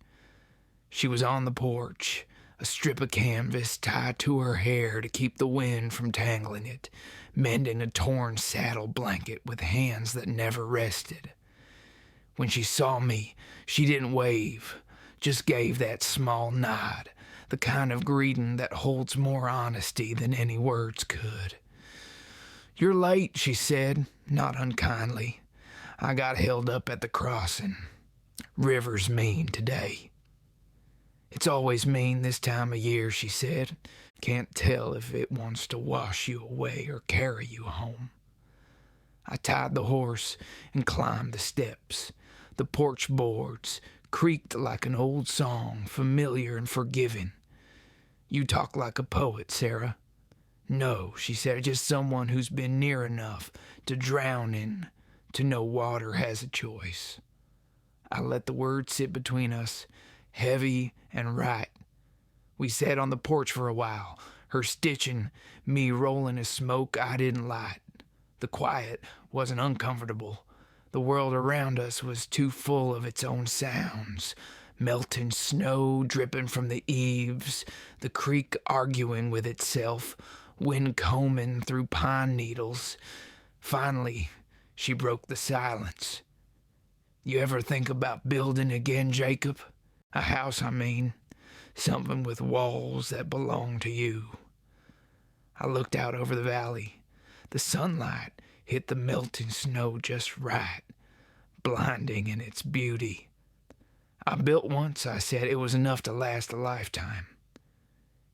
She was on the porch, a strip of canvas tied to her hair to keep the wind from tangling it, mending a torn saddle blanket with hands that never rested. When she saw me, she didn't wave, just gave that small nod, the kind of greeting that holds more honesty than any words could. "You're late," she said, not unkindly. "I got held up at the crossing. River's mean today." "It's always mean this time of year," she said. "Can't tell if it wants to wash you away or carry you home." I tied the horse and climbed the steps. The porch boards creaked like an old song, familiar and forgiving. "You talk like a poet, Sarah." "No," she said, "just someone who's been near enough to drown in, to know water has a choice." I let the words sit between us, heavy and right. We sat on the porch for a while, her stitching, me rolling a smoke I didn't light. The quiet wasn't uncomfortable. The world around us was too full of its own sounds. Melting snow dripping from the eaves, the creek arguing with itself, wind combing through pine needles. Finally, she broke the silence. "You ever think about building again, Jacob? A house, I mean. Something with walls that belong to you." I looked out over the valley. The sunlight hit the melting snow just right, blinding in its beauty. "I built once," I said. "It was enough to last a lifetime."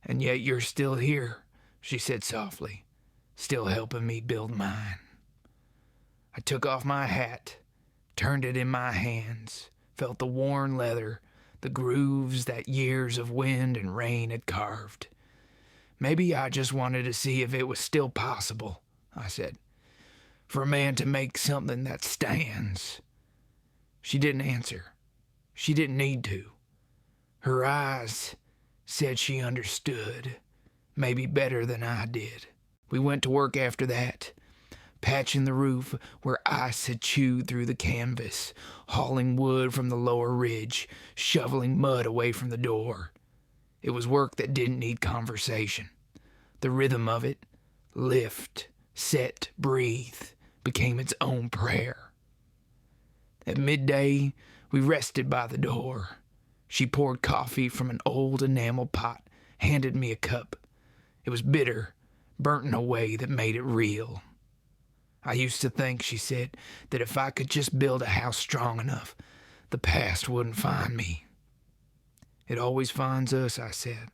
"And yet you're still here," she said softly, "still helping me build mine." I took off my hat, turned it in my hands, felt the worn leather, the grooves that years of wind and rain had carved. "Maybe I just wanted to see if it was still possible," I said, "for a man to make something that stands." She didn't answer. She didn't need to. Her eyes said she understood, maybe better than I did. We went to work after that, patching the roof where ice had chewed through the canvas, hauling wood from the lower ridge, shoveling mud away from the door. It was work that didn't need conversation. The rhythm of it, lift, set, breathe, became its own prayer. At midday, we rested by the door. She poured coffee from an old enamel pot, handed me a cup. It was bitter, burnt in a way that made it real. "I used to think," she said, "that if I could just build a house strong enough, the past wouldn't find me." "It always finds us," I said.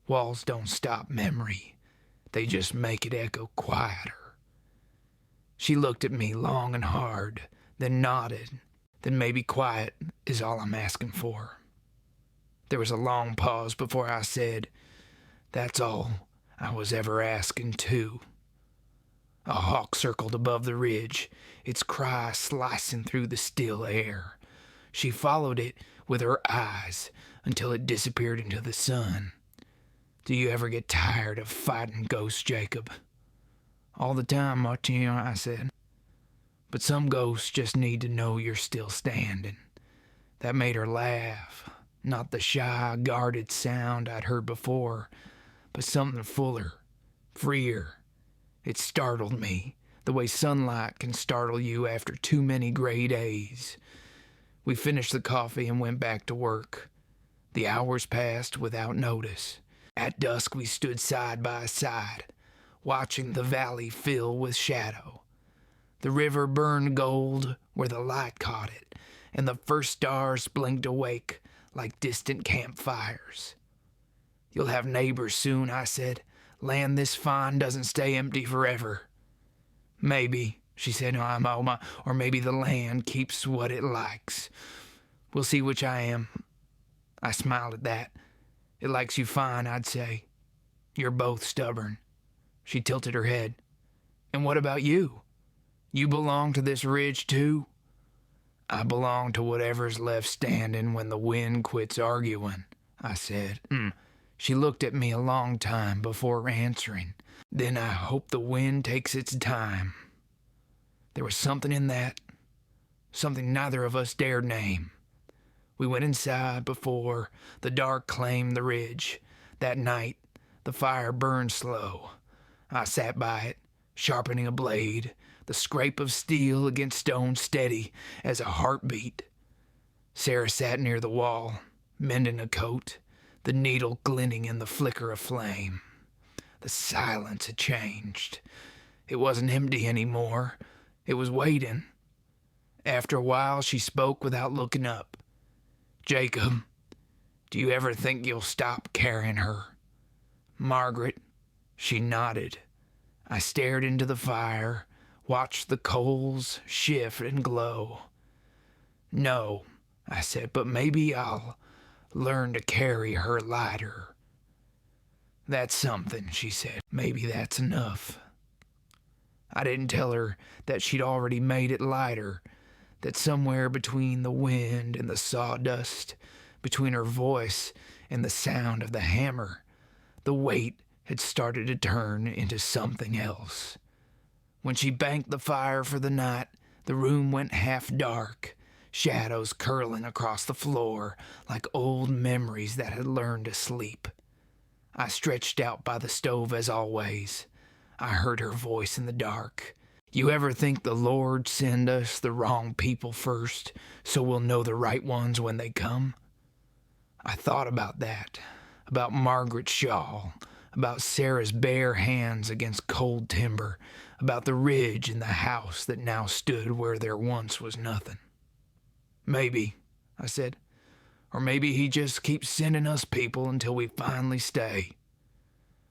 "Walls don't stop memory. They just make it echo quieter." She looked at me long and hard, then nodded. "Then maybe quiet is all I'm asking for." There was a long pause before I said, "That's all I was ever asking, too." A hawk circled above the ridge, its cry slicing through the still air. She followed it with her eyes until it disappeared into the sun. "Do you ever get tired of fighting ghosts, Jacob?" All the time, I said. But some ghosts just need to know you're still standing. That made her laugh. Not the shy, guarded sound I'd heard before, but something fuller, freer. It startled me, the way sunlight can startle you after too many gray days. We finished the coffee and went back to work. The hours passed without notice. At dusk we stood side by side, watching the valley fill with shadow. The river burned gold where the light caught it, and the first stars blinked awake like distant campfires. You'll have neighbors soon, I said. Land this fine doesn't stay empty forever. Maybe, she said, or maybe the land keeps what it likes. We'll see which I am. I smiled at that. It likes you fine, I'd say. You're both stubborn. She tilted her head. And what about you? You belong to this ridge too? I belong to whatever's left standing when the wind quits arguing, I said. She looked at me a long time before answering. Then I hope the wind takes its time. There was something in that, something neither of us dared name. We went inside before the dark claimed the ridge. That night, the fire burned slow. I sat by it, sharpening a blade, the scrape of steel against stone steady as a heartbeat. Sarah sat near the wall, mending a coat, the needle glinting in the flicker of flame. The silence had changed. It wasn't empty anymore. It was waiting. After a while, she spoke without looking up. Jacob, do you ever think you'll stop carrying her? Margaret, she nodded. I stared into the fire, watched the coals shift and glow. No, I said, but maybe I'll learn to carry her lighter. That's something, she said. Maybe that's enough. I didn't tell her that she'd already made it lighter, that somewhere between the wind and the sawdust, between her voice and the sound of the hammer, the weight had started to turn into something else. When she banked the fire for the night, the room went half dark, shadows curling across the floor like old memories that had learned to sleep. I stretched out by the stove as always. I heard her voice in the dark. You ever think the Lord send us the wrong people first so we'll know the right ones when they come? I thought about that, about Margaret's shawl, about Sarah's bare hands against cold timber, about the ridge and the house that now stood where there once was nothing. Maybe, I said, or maybe he just keeps sending us people until we finally stay.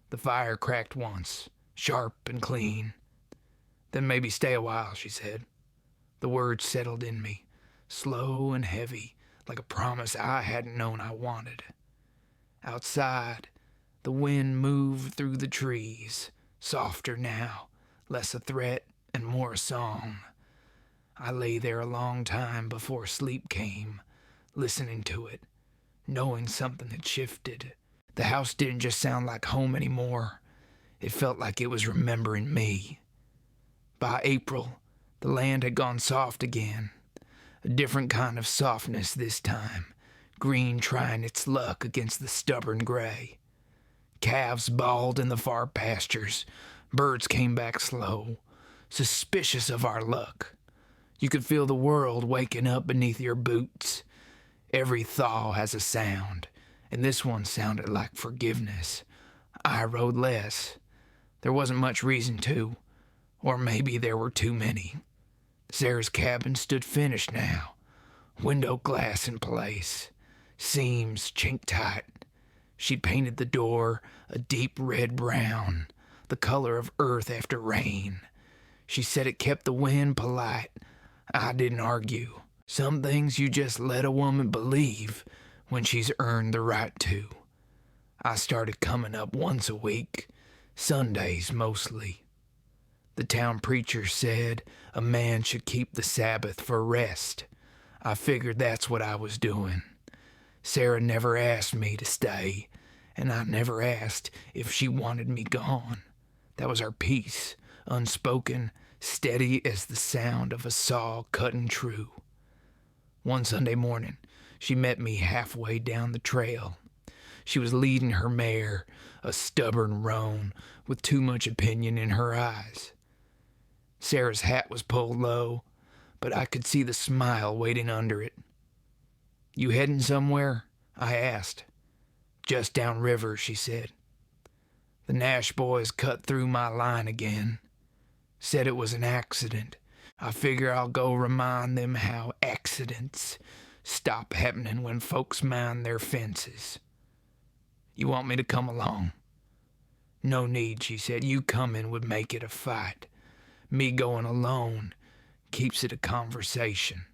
The fire cracked once, sharp and clean. Then maybe stay a while, she said. The words settled in me, slow and heavy, like a promise I hadn't known I wanted. Outside, the wind moved through the trees, softer now, less a threat and more a song. I lay there a long time before sleep came, listening to it, knowing something had shifted. The house didn't just sound like home anymore. It felt like it was remembering me. By April, the land had gone soft again. A different kind of softness this time, green trying its luck against the stubborn gray. Calves bawled in the far pastures. Birds came back slow, suspicious of our luck. You could feel the world waking up beneath your boots. Every thaw has a sound, and this one sounded like forgiveness. I rode less. There wasn't much reason to. Or maybe there were too many. Sarah's cabin stood finished now, window glass in place, seams chinked tight. She'd painted the door a deep red brown, the color of earth after rain. She said it kept the wind polite. I didn't argue. Some things you just let a woman believe when she's earned the right to. I started coming up once a week, Sundays mostly. The town preacher said a man should keep the Sabbath for rest. I figured that's what I was doing. Sarah never asked me to stay, and I never asked if she wanted me gone. That was our peace, unspoken, steady as the sound of a saw cutting true. One Sunday morning, she met me halfway down the trail. She was leading her mare, a stubborn roan with too much opinion in her eyes. Sarah's hat was pulled low, but I could see the smile waiting under it. "You heading somewhere?" I asked. "Just downriver," she said. "The Nash boys cut through my line again. Said it was an accident. I figure I'll go remind them how accidents stop happening when folks mind their fences. You want me to come along?" "No need," she said. "You coming would make it a fight. Me going alone keeps it a conversation."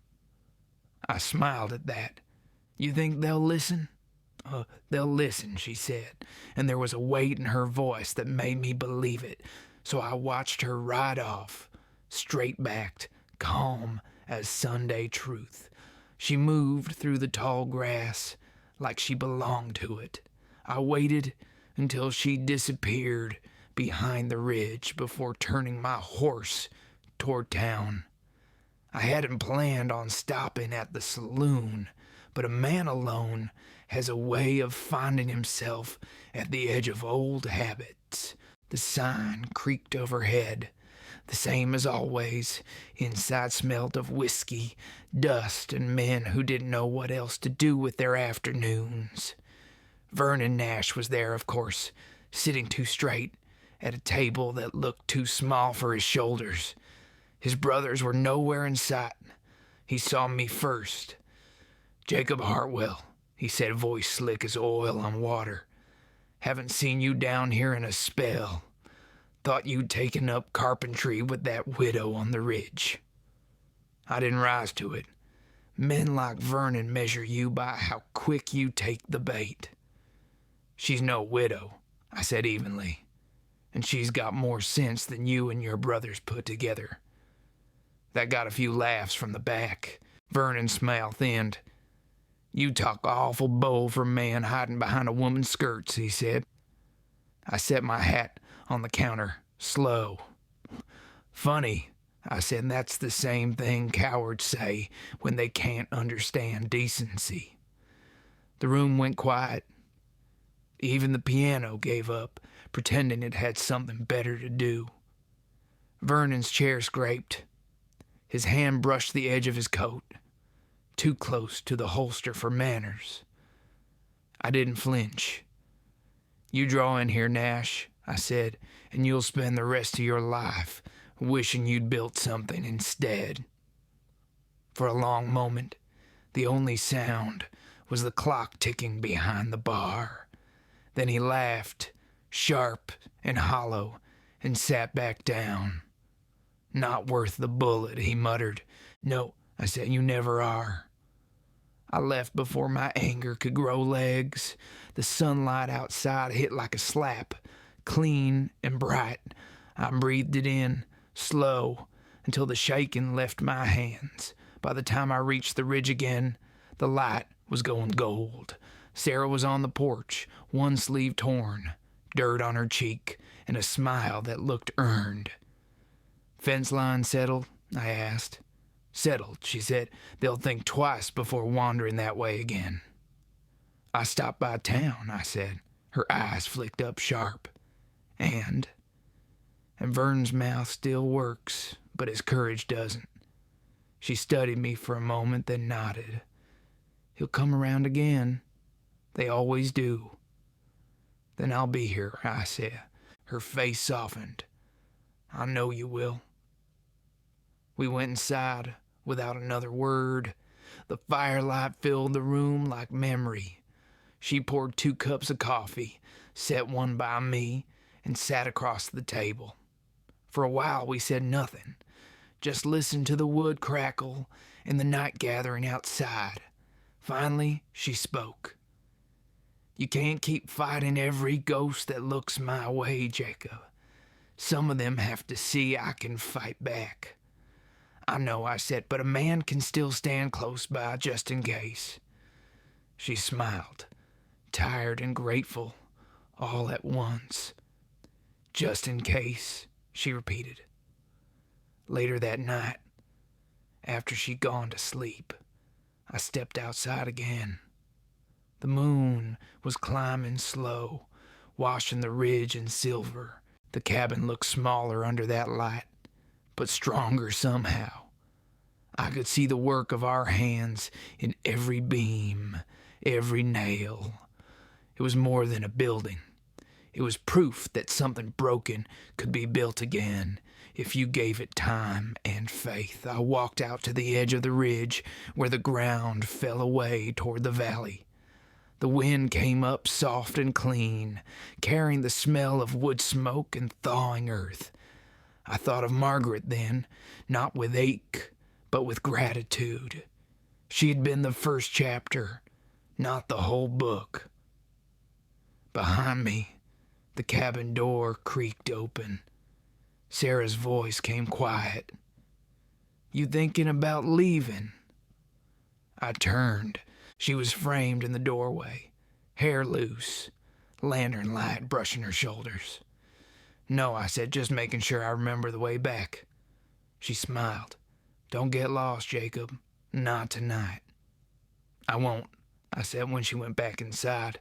I smiled at that. "You think they'll listen?" "They'll listen," she said, and there was a weight in her voice that made me believe it. So I watched her ride off, straight-backed, calm as Sunday truth. She moved through the tall grass like she belonged to it. I waited until she disappeared behind the ridge before turning my horse toward town. I hadn't planned on stopping at the saloon, but a man alone has a way of finding himself at the edge of old habits. The sign creaked overhead. The same as always. Inside smelled of whiskey, dust, and men who didn't know what else to do with their afternoons. Vernon Nash was there, of course, sitting too straight at a table that looked too small for his shoulders. His brothers were nowhere in sight. He saw me first. "Jacob Hartwell," he said, voice slick as oil on water. "Haven't seen you down here in a spell. Thought you'd taken up carpentry with that widow on the ridge." I didn't rise to it. Men like Vernon measure you by how quick you take the bait. "She's no widow," I said evenly, "and she's got more sense than you and your brothers put together." That got a few laughs from the back. Vernon's smile thinned. "You talk awful bold for a man hiding behind a woman's skirts," he said. I set my hat on the counter, slow. "Funny," I said, "that's the same thing cowards say when they can't understand decency." The room went quiet. Even the piano gave up, pretending it had something better to do. Vernon's chair scraped. His hand brushed the edge of his coat, too close to the holster for manners. I didn't flinch. "You draw in here, Nash," I said, "and you'll spend the rest of your life wishing you'd built something instead." For a long moment, the only sound was the clock ticking behind the bar. Then he laughed, sharp and hollow, and sat back down. "Not worth the bullet," he muttered. "No," I said, "you never are." I left before my anger could grow legs. The sunlight outside hit like a slap, clean and bright. I breathed it in, slow, until the shaking left my hands. By the time I reached the ridge again, the light was going gold. Sarah was on the porch, one sleeve torn, dirt on her cheek, and a smile that looked earned. "Fence line settled?" I asked. "Settled," she said. "They'll think twice before wandering that way again." "I stopped by town," I said. Her eyes flicked up sharp. And Vern's mouth still works, but his courage doesn't. She studied me for a moment, then nodded. "He'll come around again. They always do." "Then I'll be here," I said. Her face softened. "I know you will." We went inside without another word. The firelight filled the room like memory. She poured 2 cups of coffee, set one by me, and sat across the table. For a while we said nothing, just listened to the wood crackle and the night gathering outside. Finally, she spoke. "You can't keep fighting every ghost that looks my way, Jacob. Some of them have to see I can fight back." "I know," I said, "but a man can still stand close by just in case." She smiled, tired and grateful, all at once. "Just in case," she repeated. Later that night, after she'd gone to sleep, I stepped outside again. The moon was climbing slow, washing the ridge in silver. The cabin looked smaller under that light, but stronger somehow. I could see the work of our hands in every beam, every nail. It was more than a building. It was proof that something broken could be built again if you gave it time and faith. I walked out to the edge of the ridge where the ground fell away toward the valley. The wind came up soft and clean, carrying the smell of wood smoke and thawing earth. I thought of Margaret then, not with ache, but with gratitude. She had been the first chapter, not the whole book. Behind me, the cabin door creaked open. Sarah's voice came quiet. "You thinking about leaving?" I turned. She was framed in the doorway, hair loose, lantern light brushing her shoulders. "No," I said, "just making sure I remember the way back." She smiled. "Don't get lost, Jacob. Not tonight." "I won't," I said when she went back inside.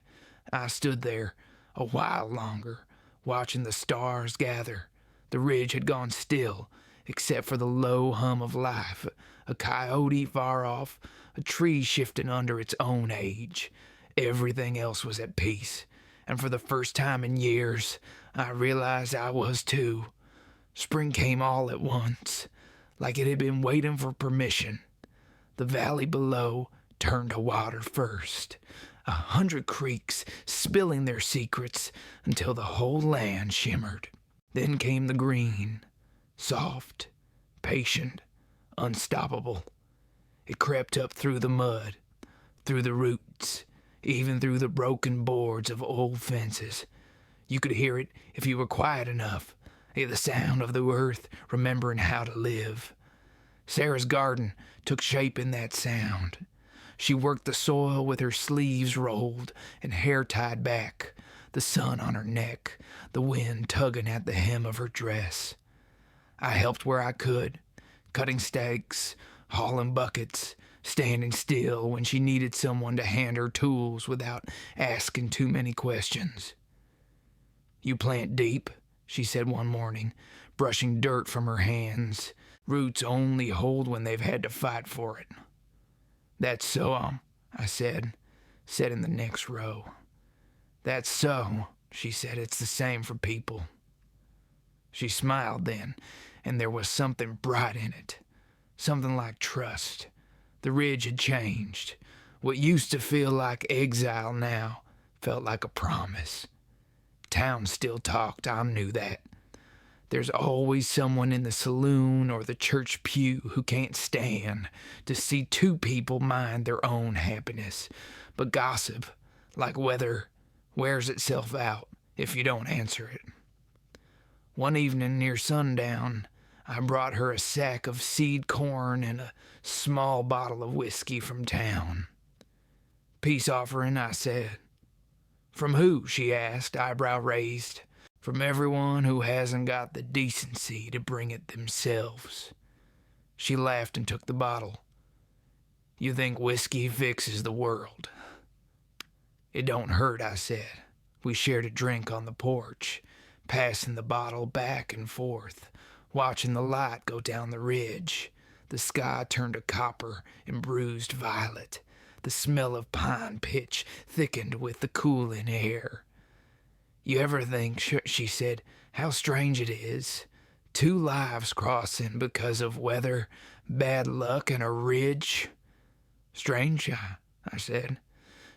I stood there a while longer, watching the stars gather. The ridge had gone still, except for the low hum of life, a coyote far off, a tree shifting under its own age. Everything else was at peace, and for the first time in years, I realized I was too. Spring came all at once, like it had been waiting for permission. The valley below turned to water first, 100 creeks spilling their secrets until the whole land shimmered. Then came the green, soft, patient, unstoppable. It crept up through the mud, through the roots, even through the broken boards of old fences. You could hear it if you were quiet enough, the sound of the earth remembering how to live. Sarah's garden took shape in that sound. She worked the soil with her sleeves rolled and hair tied back, the sun on her neck, the wind tugging at the hem of her dress. I helped where I could, cutting stakes, hauling buckets, standing still when she needed someone to hand her tools without asking too many questions. "You plant deep," she said one morning, brushing dirt from her hands. "Roots only hold when they've had to fight for it." "That's so," I said, sat in the next row. "That's so," she said. "It's the same for people." She smiled then, and there was something bright in it, something like trust. The ridge had changed. What used to feel like exile now felt like a promise. Town still talked, I knew that. There's always someone in the saloon or the church pew who can't stand to see two people mind their own happiness. But gossip, like weather, wears itself out if you don't answer it. One evening near sundown, I brought her a sack of seed corn and a small bottle of whiskey from town. "Peace offering," I said. "From who?" she asked, eyebrow raised. "From everyone who hasn't got the decency to bring it themselves." She laughed and took the bottle. "You think whiskey fixes the world?" "It don't hurt," I said. We shared a drink on the porch, passing the bottle back and forth, watching the light go down the ridge. The sky turned to copper and bruised violet. The smell of pine pitch thickened with the cooling air. "You ever think," she said, "how strange it is? Two lives crossing because of weather, bad luck, and a ridge." "Strange," I said.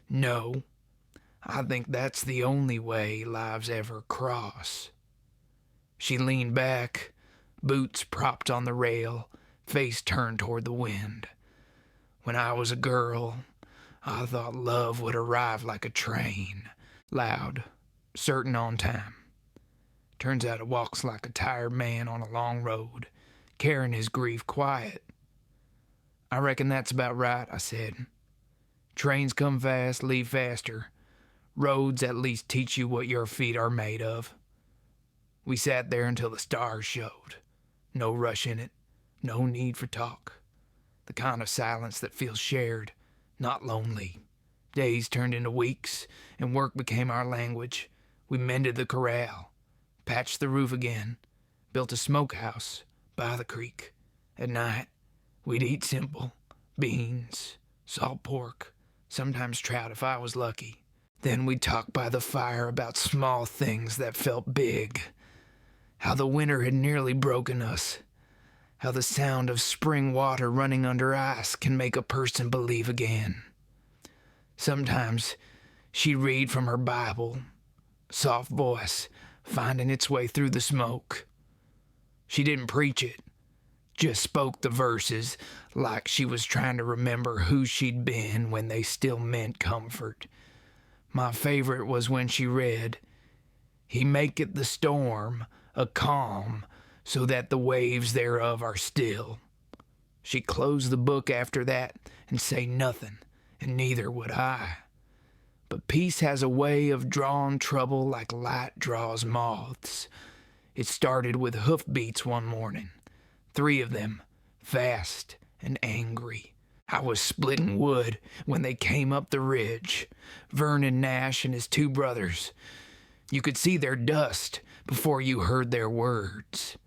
"No, I think that's the only way lives ever cross." She leaned back, boots propped on the rail, face turned toward the wind. "When I was a girl, I thought love would arrive like a train, loud, certain on time. Turns out it walks like a tired man on a long road, carrying his grief quiet." "I reckon that's about right," I said. "Trains come fast, leave faster. Roads at least teach you what your feet are made of." We sat there until the stars showed. No rush in it, no need for talk. The kind of silence that feels shared, not lonely. Days turned into weeks, and work became our language. We mended the corral, patched the roof again, built a smokehouse by the creek. At night, we'd eat simple: beans, salt pork, sometimes trout if I was lucky. Then we'd talk by the fire about small things that felt big. How the winter had nearly broken us. How the sound of spring water running under ice can make a person believe again. Sometimes she'd read from her Bible, soft voice finding its way through the smoke. She didn't preach it, just spoke the verses like she was trying to remember who she'd been when they still meant comfort. My favorite was when she read, "He maketh the storm a calm, so that the waves thereof are still." She'd close the book after that and say nothing, and neither would I. But peace has a way of drawing trouble like light draws moths. It started with hoofbeats one morning, 3 of them, fast and angry. I was splitting wood when they came up the ridge, Vernon Nash and his 2 brothers. You could see their dust before you heard their words.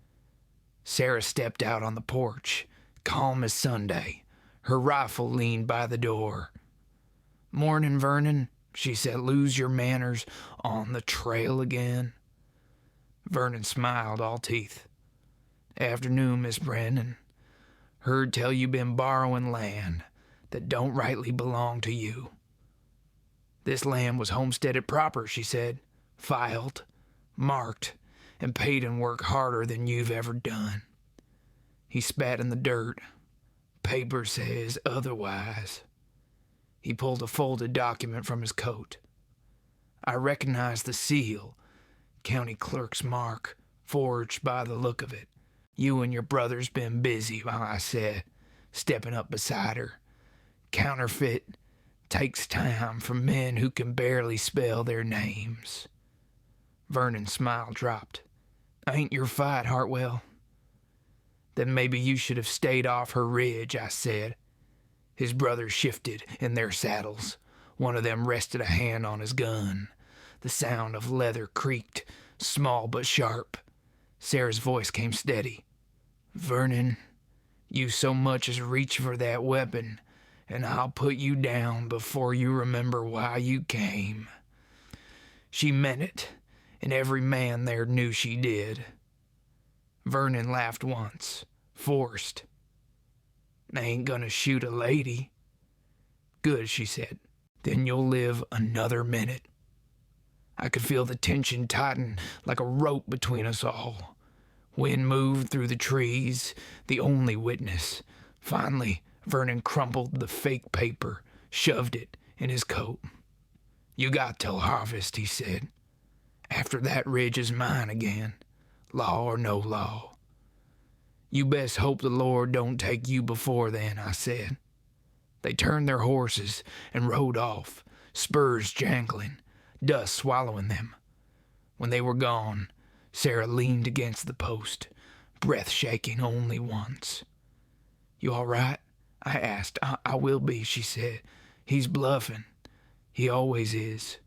Sarah stepped out on the porch, calm as Sunday. Her rifle leaned by the door. "Morning, Vernon," she said. "Lose your manners on the trail again?" Vernon smiled, all teeth. "Afternoon, Miss Brandon. Heard tell you been borrowing land that don't rightly belong to you." "This land was homesteaded proper," she said. "Filed, marked, and paid in work harder than you've ever done." He spat in the dirt. "Paper says otherwise." He pulled a folded document from his coat. I recognized the seal, county clerk's mark, forged by the look of it. "You and your brother's been busy," I said, stepping up beside her. "Counterfeit takes time from men who can barely spell their names." Vernon's smile dropped. "Ain't your fight, Hartwell?" "Then maybe you should have stayed off her ridge," I said. His brothers shifted in their saddles. One of them rested a hand on his gun. The sound of leather creaked, small but sharp. Sarah's voice came steady. "Vernon, you so much as reach for that weapon, and I'll put you down before you remember why you came." She meant it, and every man there knew she did. Vernon laughed once, forced. "I ain't gonna shoot a lady." "Good," she said. "Then you'll live another minute." I could feel the tension tighten like a rope between us all. Wind moved through the trees, the only witness. Finally, Vernon crumpled the fake paper, shoved it in his coat. "You got till harvest," he said. "After that ridge is mine again, law or no law." "You best hope the Lord don't take you before then," I said. They turned their horses and rode off, spurs jangling, dust swallowing them. When they were gone, Sarah leaned against the post, breath shaking only once. "You all right?" I asked. I will be," she said. "He's bluffing. He always is."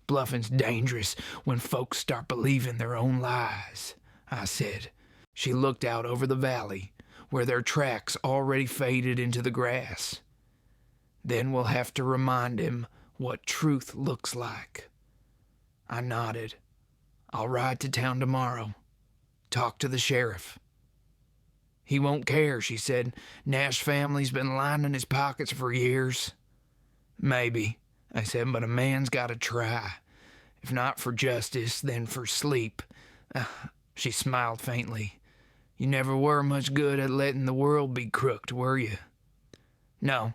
"Bluffing's dangerous when folks start believing their own lies," I said. She looked out over the valley, where their tracks already faded into the grass. "Then we'll have to remind him what truth looks like." I nodded. "I'll ride to town tomorrow. Talk to the sheriff." "He won't care," she said. "Nash family's been lining his pockets for years." "Maybe," I said, "but a man's got to try. If not for justice, then for sleep." She smiled faintly. "You never were much good at letting the world be crooked, were you?" "No,"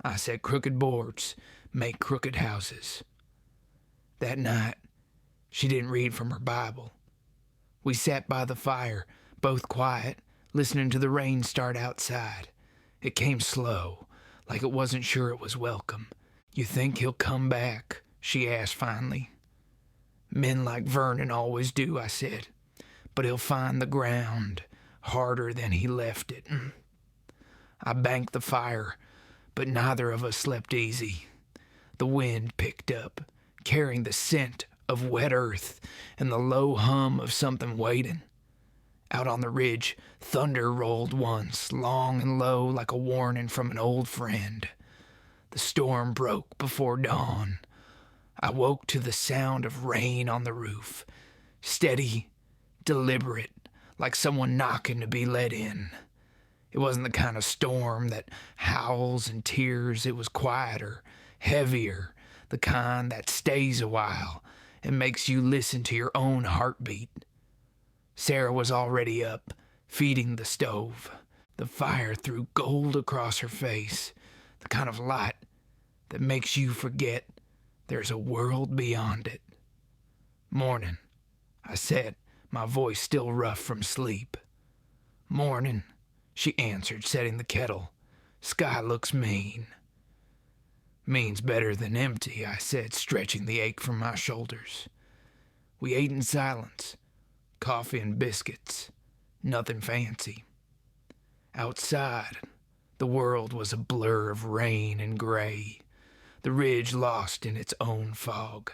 I said. "Crooked boards make crooked houses." That night, she didn't read from her Bible. We sat by the fire, both quiet, listening to the rain start outside. It came slow, like it wasn't sure it was welcome. "You think he'll come back?" she asked finally. Men like Vernon always do, I said. But he'll find the ground harder than he left it. I banked the fire, but neither of us slept easy. The wind picked up, carrying the scent of wet earth and the low hum of something waiting. Out on the ridge, thunder rolled once, long and low like a warning from an old friend. The storm broke before dawn. I woke to the sound of rain on the roof, steady, deliberate, like someone knocking to be let in. It wasn't the kind of storm that howls and tears. It was quieter, heavier, the kind that stays a while and makes you listen to your own heartbeat. Sarah was already up, feeding the stove. The fire threw gold across her face, the kind of light that makes you forget there's a world beyond it. "Morning," I said, my voice still rough from sleep. "Morning," she answered, setting the kettle. "Sky looks mean." "Mean's better than empty," I said, stretching the ache from my shoulders. We ate in silence. Coffee and biscuits. Nothing fancy. Outside, the world was a blur of rain and gray. The ridge lost in its own fog.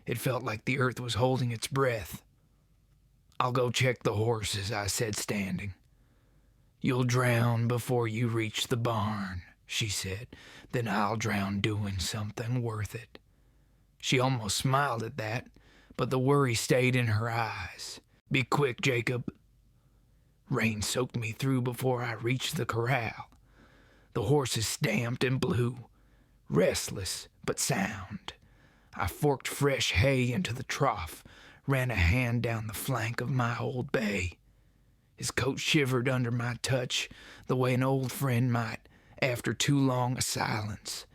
It felt like the earth was holding its breath. "I'll go check the horses," I said, standing. "You'll drown before you reach the barn," she said. "Then I'll drown doing something worth it." She almost smiled at that, but the worry stayed in her eyes. "Be quick, Jacob." Rain soaked me through before I reached the corral. The horses stamped and blew, restless but sound. I forked fresh hay into the trough, ran a hand down the flank of my old bay. His coat shivered under my touch, the way an old friend might after too long a silence.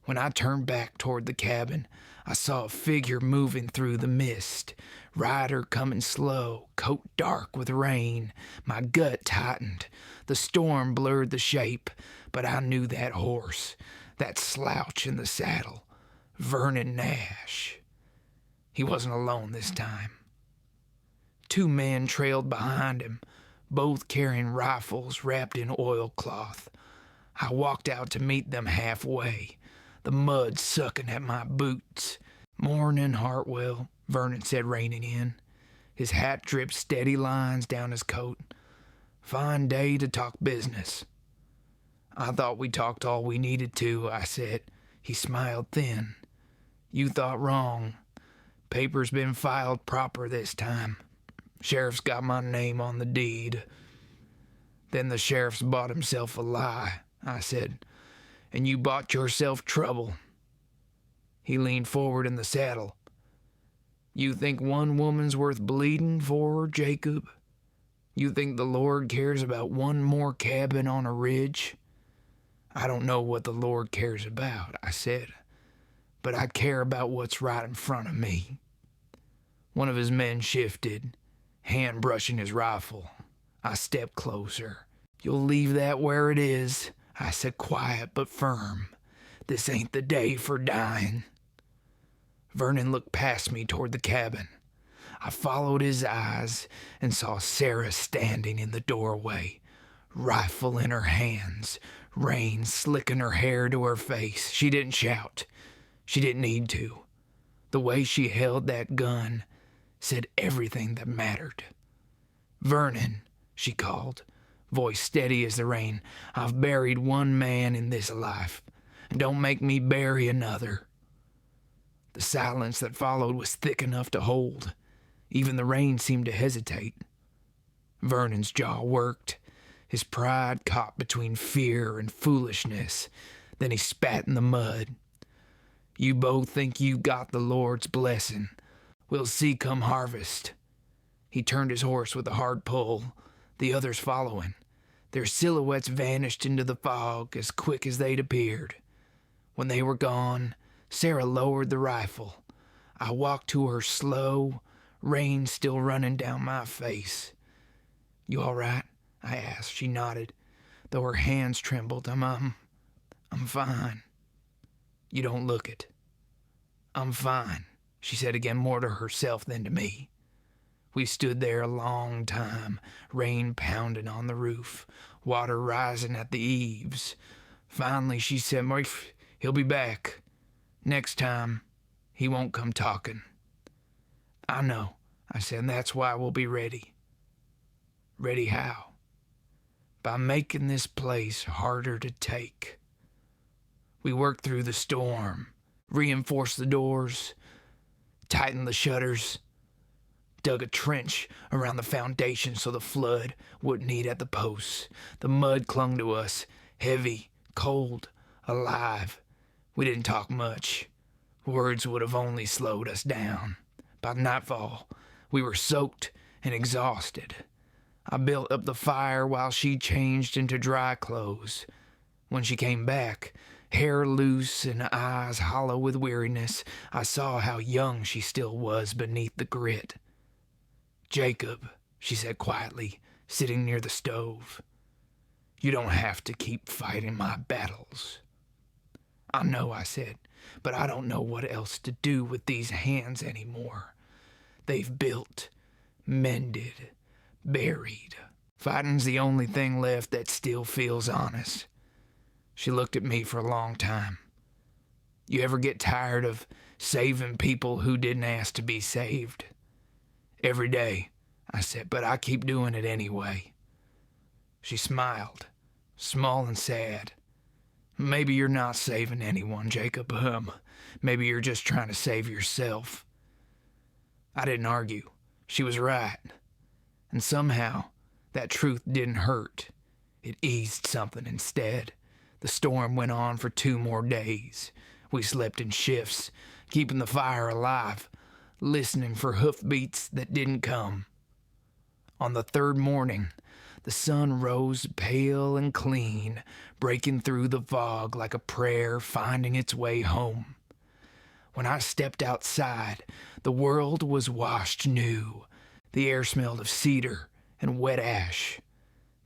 When I turned back toward the cabin, I saw a figure moving through the mist. Rider coming slow, coat dark with rain. My gut tightened. The storm blurred the shape, but I knew that horse, that slouch in the saddle. Vernon Nash. He wasn't alone this time. 2 men trailed behind him, both carrying rifles wrapped in oilcloth. I walked out to meet them halfway, the mud sucking at my boots. "Morning, Hartwell," Vernon said, reining in. His hat dripped steady lines down his coat. "Fine day to talk business." "I thought we talked all we needed to," I said. He smiled thin. "You thought wrong. Paper's been filed proper this time. Sheriff's got my name on the deed." "Then the sheriff's bought himself a lie," I said. "And you bought yourself trouble." He leaned forward in the saddle. "You think one woman's worth bleeding for, Jacob? You think the Lord cares about one more cabin on a ridge?" "I don't know what the Lord cares about," I said, "but I care about what's right in front of me." One of his men shifted, hand brushing his rifle. I stepped closer. "You'll leave that where it is," I said, quiet but firm. "This ain't the day for dying." Vernon looked past me toward the cabin. I followed his eyes and saw Sarah standing in the doorway, rifle in her hands, rain slicking her hair to her face. She didn't shout. She didn't need to. The way she held that gun said everything that mattered. "Vernon," she called, voice steady as the rain, "I've buried one man in this life. Don't make me bury another." The silence that followed was thick enough to hold. Even the rain seemed to hesitate. Vernon's jaw worked, his pride caught between fear and foolishness. Then he spat in the mud. "You both think you got the Lord's blessing. We'll see come harvest." He turned his horse with a hard pull, the others following. Their silhouettes vanished into the fog as quick as they'd appeared. When they were gone, Sarah lowered the rifle. I walked to her slow, rain still running down my face. "You all right?" I asked. She nodded, though her hands trembled. I'm fine." "You don't look it." "I'm fine." she said again, more to herself than to me. We stood there a long time, rain pounding on the roof, water rising at the eaves. Finally, she said, "Murph, he'll be back. Next time, he won't come talking." "I know," I said, "and that's why we'll be ready." "Ready how?" "By making this place harder to take. We worked through the storm, reinforced the doors, tightened the shutters, dug a trench around the foundation so the flood wouldn't eat at the posts. The mud clung to us, heavy, cold, alive. We didn't talk much. Words would have only slowed us down. By nightfall, we were soaked and exhausted. I built up the fire while she changed into dry clothes. When she came back, hair loose and eyes hollow with weariness, I saw how young she still was beneath the grit. "Jacob," she said quietly, sitting near the stove, "you don't have to keep fighting my battles." "I know," I said, "but I don't know what else to do with these hands anymore. They've built, mended, buried. Fighting's the only thing left that still feels honest." She looked at me for a long time. "You ever get tired of saving people who didn't ask to be saved?" "Every day," I said, "but I keep doing it anyway." She smiled, small and sad. "Maybe you're not saving anyone, Jacob. Maybe you're just trying to save yourself." I didn't argue. She was right. And somehow, that truth didn't hurt. It eased something instead. The storm went on for 2 more days. We slept in shifts, keeping the fire alive, listening for hoofbeats that didn't come. On the 3rd morning, the sun rose pale and clean, breaking through the fog like a prayer finding its way home. When I stepped outside, the world was washed new. The air smelled of cedar and wet ash.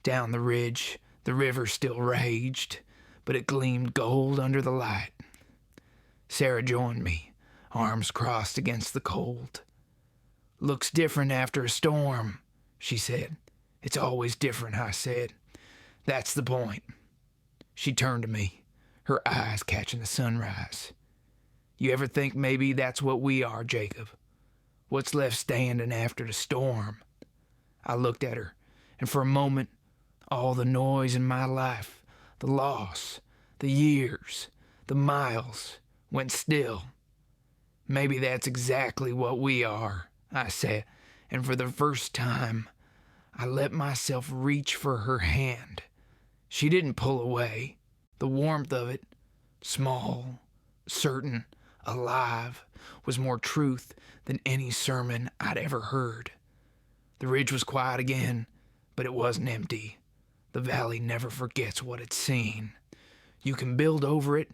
Down the ridge, the river still raged, but it gleamed gold under the light. Sarah joined me, arms crossed against the cold. "Looks different after a storm," she said. "It's always different," I said. "That's the point." She turned to me, her eyes catching the sunrise. "You ever think maybe that's what we are, Jacob? What's left standing after the storm?" I looked at her, and for a moment, all the noise in my life, the loss, the years, the miles, went still. "Maybe that's exactly what we are," I said, and for the first time, I let myself reach for her hand. She didn't pull away. The warmth of it, small, certain, alive, was more truth than any sermon I'd ever heard. The ridge was quiet again, but it wasn't empty. The valley never forgets what it's seen. You can build over it,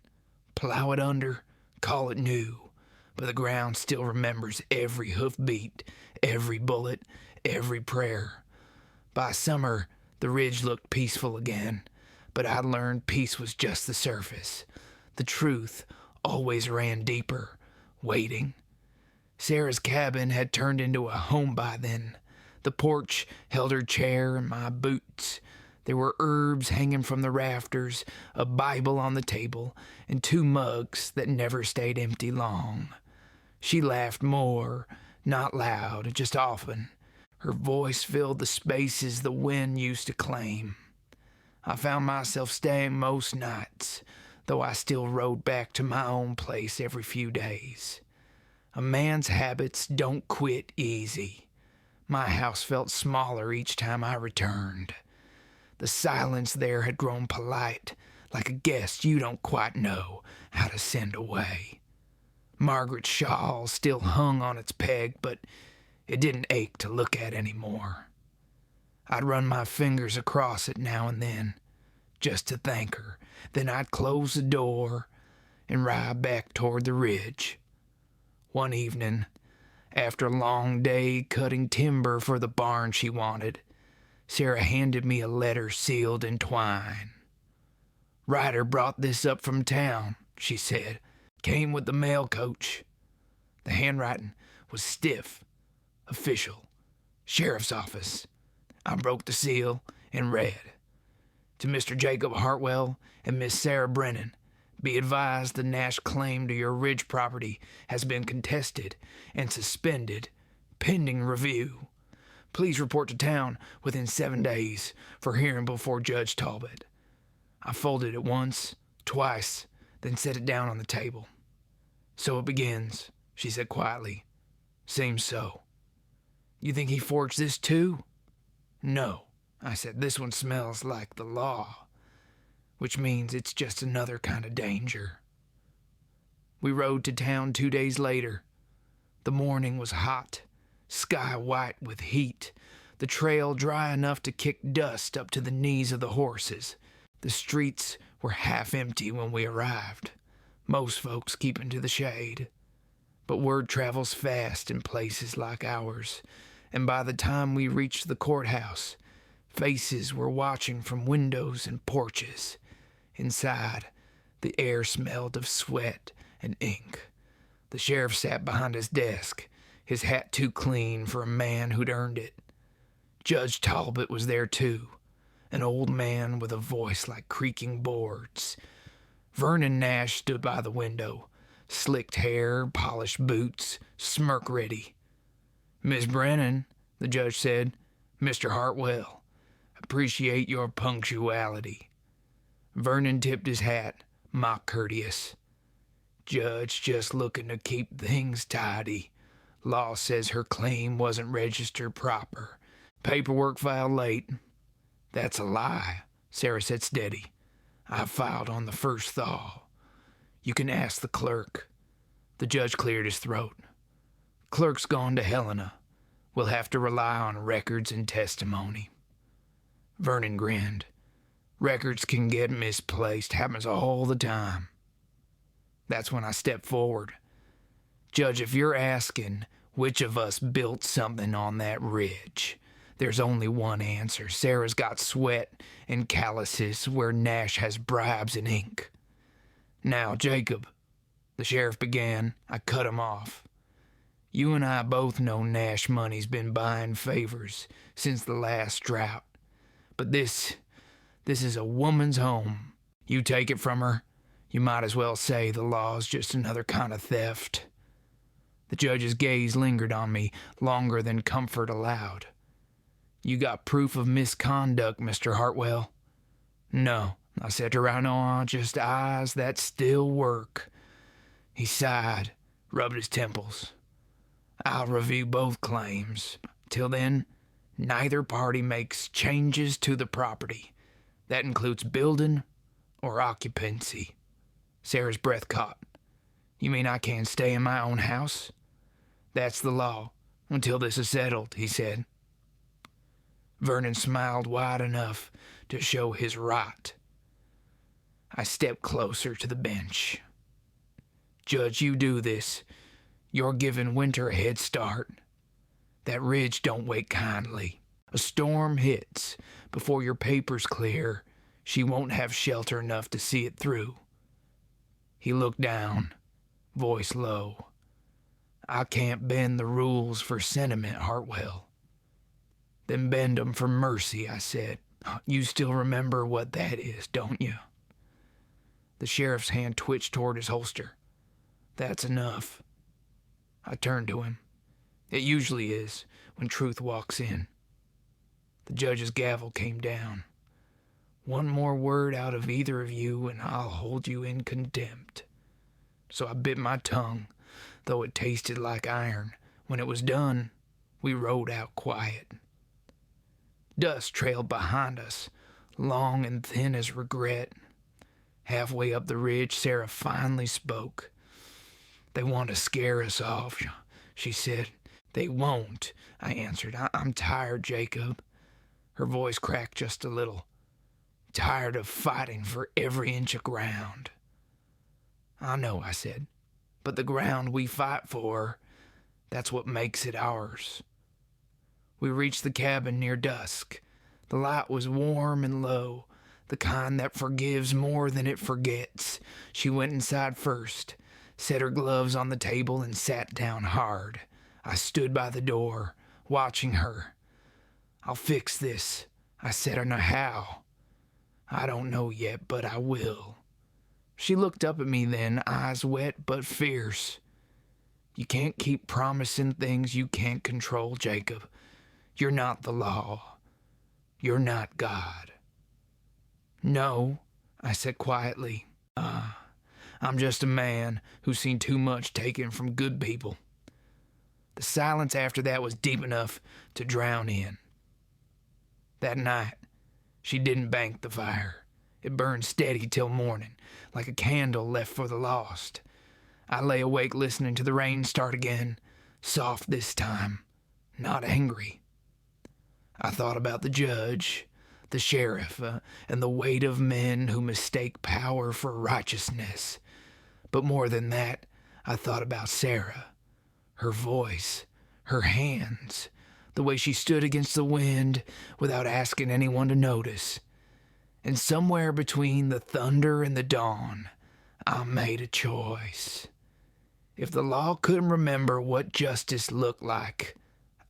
plow it under, call it new, but the ground still remembers every hoofbeat, every bullet, every prayer. By summer, the ridge looked peaceful again, but I learned peace was just the surface. The truth always ran deeper, waiting. Sarah's cabin had turned into a home by then. The porch held her chair and my boots. There were herbs hanging from the rafters, a Bible on the table, and 2 mugs that never stayed empty long. She laughed more, not loud, just often. Her voice filled the spaces the wind used to claim. I found myself staying most nights, though I still rode back to my own place every few days. A man's habits don't quit easy. My house felt smaller each time I returned. The silence there had grown polite, like a guest you don't quite know how to send away. Margaret's shawl still hung on its peg, but it didn't ache to look at anymore. I'd run my fingers across it now and then, just to thank her. Then I'd close the door and ride back toward the ridge. One evening, after a long day cutting timber for the barn she wanted, Sarah handed me a letter sealed in twine. "Ryder brought this up from town," she said. "Came with the mail coach." The handwriting was stiff, official, sheriff's office. I broke the seal and read, "To Mr. Jacob Hartwell and Miss Sarah Brennan, be advised the Nash claim to your ridge property has been contested and suspended pending review. Please report to town within 7 days for hearing before Judge Talbot." I folded it once, twice, then set it down on the table. "So it begins," she said quietly. "Seems so." "You think he forged this too?" "No," I said. "This one smells like the law, which means it's just another kind of danger." We rode to town 2 days later. The morning was hot, sky white with heat, the trail dry enough to kick dust up to the knees of the horses. The streets were half empty when we arrived, most folks keeping to the shade. But word travels fast in places like ours, and by the time we reached the courthouse, faces were watching from windows and porches. Inside, the air smelled of sweat and ink. The sheriff sat behind his desk, his hat too clean for a man who'd earned it. Judge Talbot was there too, an old man with a voice like creaking boards. Vernon Nash stood by the window, slicked hair, polished boots, smirk ready. "Miss Brennan," the judge said, "Mr. Hartwell, appreciate your punctuality." Vernon tipped his hat, mock courteous. "Judge just looking to keep things tidy. Law says her claim wasn't registered proper. Paperwork filed late." "That's a lie," Sarah said steady. "I filed on the first thaw. You can ask the clerk." The judge cleared his throat. "Clerk's gone to Helena. We'll have to rely on records and testimony." Vernon grinned. "Records can get misplaced. Happens all the time." That's when I stepped forward. "Judge, if you're asking which of us built something on that ridge, there's only one answer. Sarah's got sweat and calluses where Nash has bribes and ink." "Now, Jacob," the sheriff began. I cut him off. "You and I both know Nash money's been buying favors since the last drought. But this is a woman's home. You take it from her, you might as well say the law's just another kind of theft." The judge's gaze lingered on me longer than comfort allowed. "You got proof of misconduct, Mr. Hartwell?" "No," I said to Rhino, "just eyes that still work." He sighed, rubbed his temples. "I'll review both claims. Till then, neither party makes changes to the property. That includes building or occupancy." Sarah's breath caught. "You mean I can't stay in my own house?" "That's the law, until this is settled," he said. Vernon smiled wide enough to show his rot. I stepped closer to the bench. "Judge, you do this. You're giving winter a head start. That ridge don't wait kindly. A storm hits. Before your papers clear, she won't have shelter enough to see it through." He looked down, voice low. "I can't bend the rules for sentiment, Hartwell." "Then bend 'em for mercy," I said. "You still remember what that is, don't you?" The sheriff's hand twitched toward his holster. "That's enough." I turned to him. It usually is when truth walks in. The judge's gavel came down. "One more word out of either of you and I'll hold you in contempt." So I bit my tongue, though it tasted like iron. When it was done, we rode out quiet. Dust trailed behind us, long and thin as regret. Halfway up the ridge, Sarah finally spoke. "They want to scare us off," she said. "They won't," I answered. I'm tired, Jacob." Her voice cracked just a little. "Tired of fighting for every inch of ground." "I know," I said. "But the ground we fight for, that's what makes it ours." We reached the cabin near dusk. The light was warm and low, the kind that forgives more than it forgets. She went inside first, set her gloves on the table, and sat down hard. I stood by the door, watching her. "I'll fix this," I said. "I know how." "I don't know yet, but I will." She looked up at me then, eyes wet but fierce. "You can't keep promising things you can't control, Jacob. You're not the law. You're not God." "No," I said quietly. I'm just a man who's seen too much taken from good people." The silence after that was deep enough to drown in. That night, she didn't bank the fire. It burned steady till morning, like a candle left for the lost. I lay awake listening to the rain start again, soft this time, not angry. I thought about the judge, the sheriff, and the weight of men who mistake power for righteousness. But more than that, I thought about Sarah, her voice, her hands, the way she stood against the wind without asking anyone to notice. And somewhere between the thunder and the dawn, I made a choice. If the law couldn't remember what justice looked like,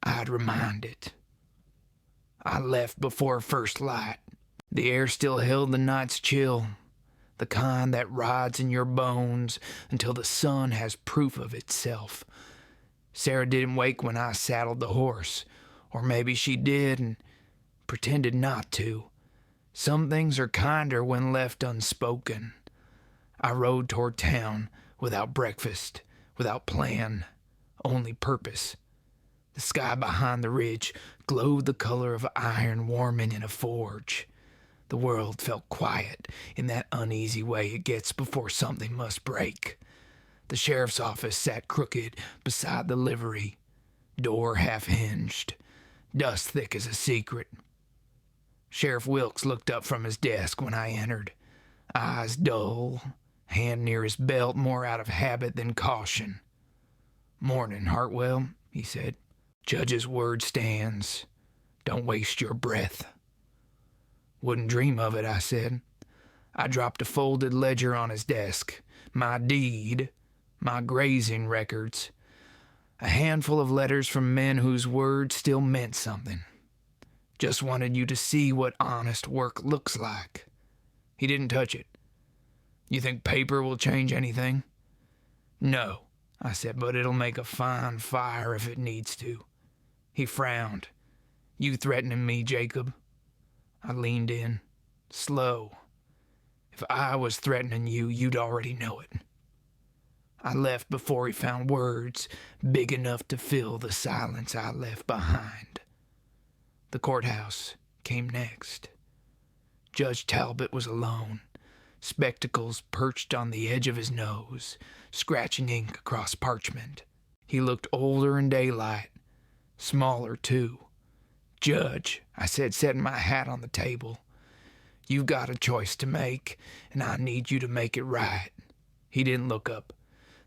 I'd remind it. I left before first light. The air still held the night's chill, the kind that rides in your bones until the sun has proof of itself. Sarah didn't wake when I saddled the horse, or maybe she did and pretended not to. Some things are kinder when left unspoken. I rode toward town without breakfast, without plan, only purpose. The sky behind the ridge glowed the color of iron warming in a forge. The world felt quiet in that uneasy way it gets before something must break. The sheriff's office sat crooked beside the livery, door half-hinged, dust thick as a secret. Sheriff Wilkes looked up from his desk when I entered, eyes dull, hand near his belt more out of habit than caution. "Morning, Hartwell," he said. "Judge's word stands. Don't waste your breath." "Wouldn't dream of it," I said. I dropped a folded ledger on his desk, my deed, my grazing records, a handful of letters from men whose words still meant something. "Just wanted you to see what honest work looks like." He didn't touch it. "You think paper will change anything?" "No," I said, "but it'll make a fine fire if it needs to." He frowned. "You threatening me, Jacob?" I leaned in, slow. "If I was threatening you, you'd already know it." I left before he found words big enough to fill the silence I left behind. The courthouse came next. Judge Talbot was alone, spectacles perched on the edge of his nose, scratching ink across parchment. He looked older in daylight, smaller too. "Judge," I said, setting my hat on the table, "you've got a choice to make, and I need you to make it right." He didn't look up.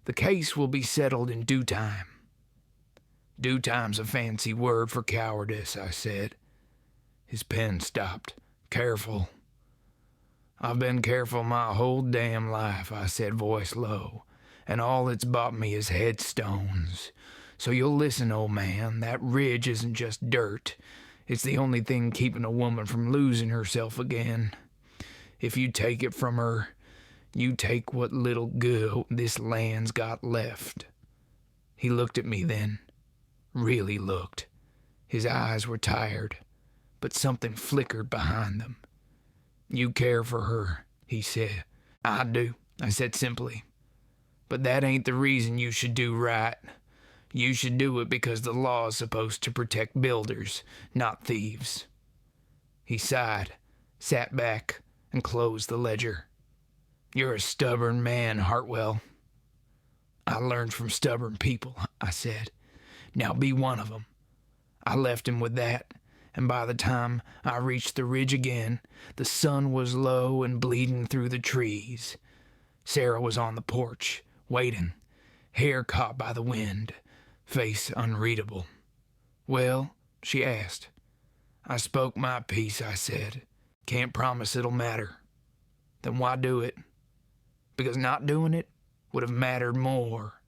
"The case will be settled in due time." "Due time's a fancy word for cowardice," I said. His pen stopped. "Careful." "I've been careful my whole damn life," I said, voice low, "and all it's bought me is headstones. So you'll listen, old man, that ridge isn't just dirt. It's the only thing keeping a woman from losing herself again. If you take it from her, you take what little good this land's got left." He looked at me then, really looked. His eyes were tired, but something flickered behind them. "You care for her," he said. "I do," I said simply. "But that ain't the reason you should do right. You should do it because the law is supposed to protect builders, not thieves." He sighed, sat back, and closed the ledger. "You're a stubborn man, Hartwell." "I learned from stubborn people," I said. "Now be one of them." I left him with that, and by the time I reached the ridge again, the sun was low and bleeding through the trees. Sarah was on the porch, waiting, hair caught by the wind, face unreadable. "Well?" she asked. "I spoke my piece," I said. "Can't promise it'll matter." "Then why do it?" "Because not doing it would have mattered more.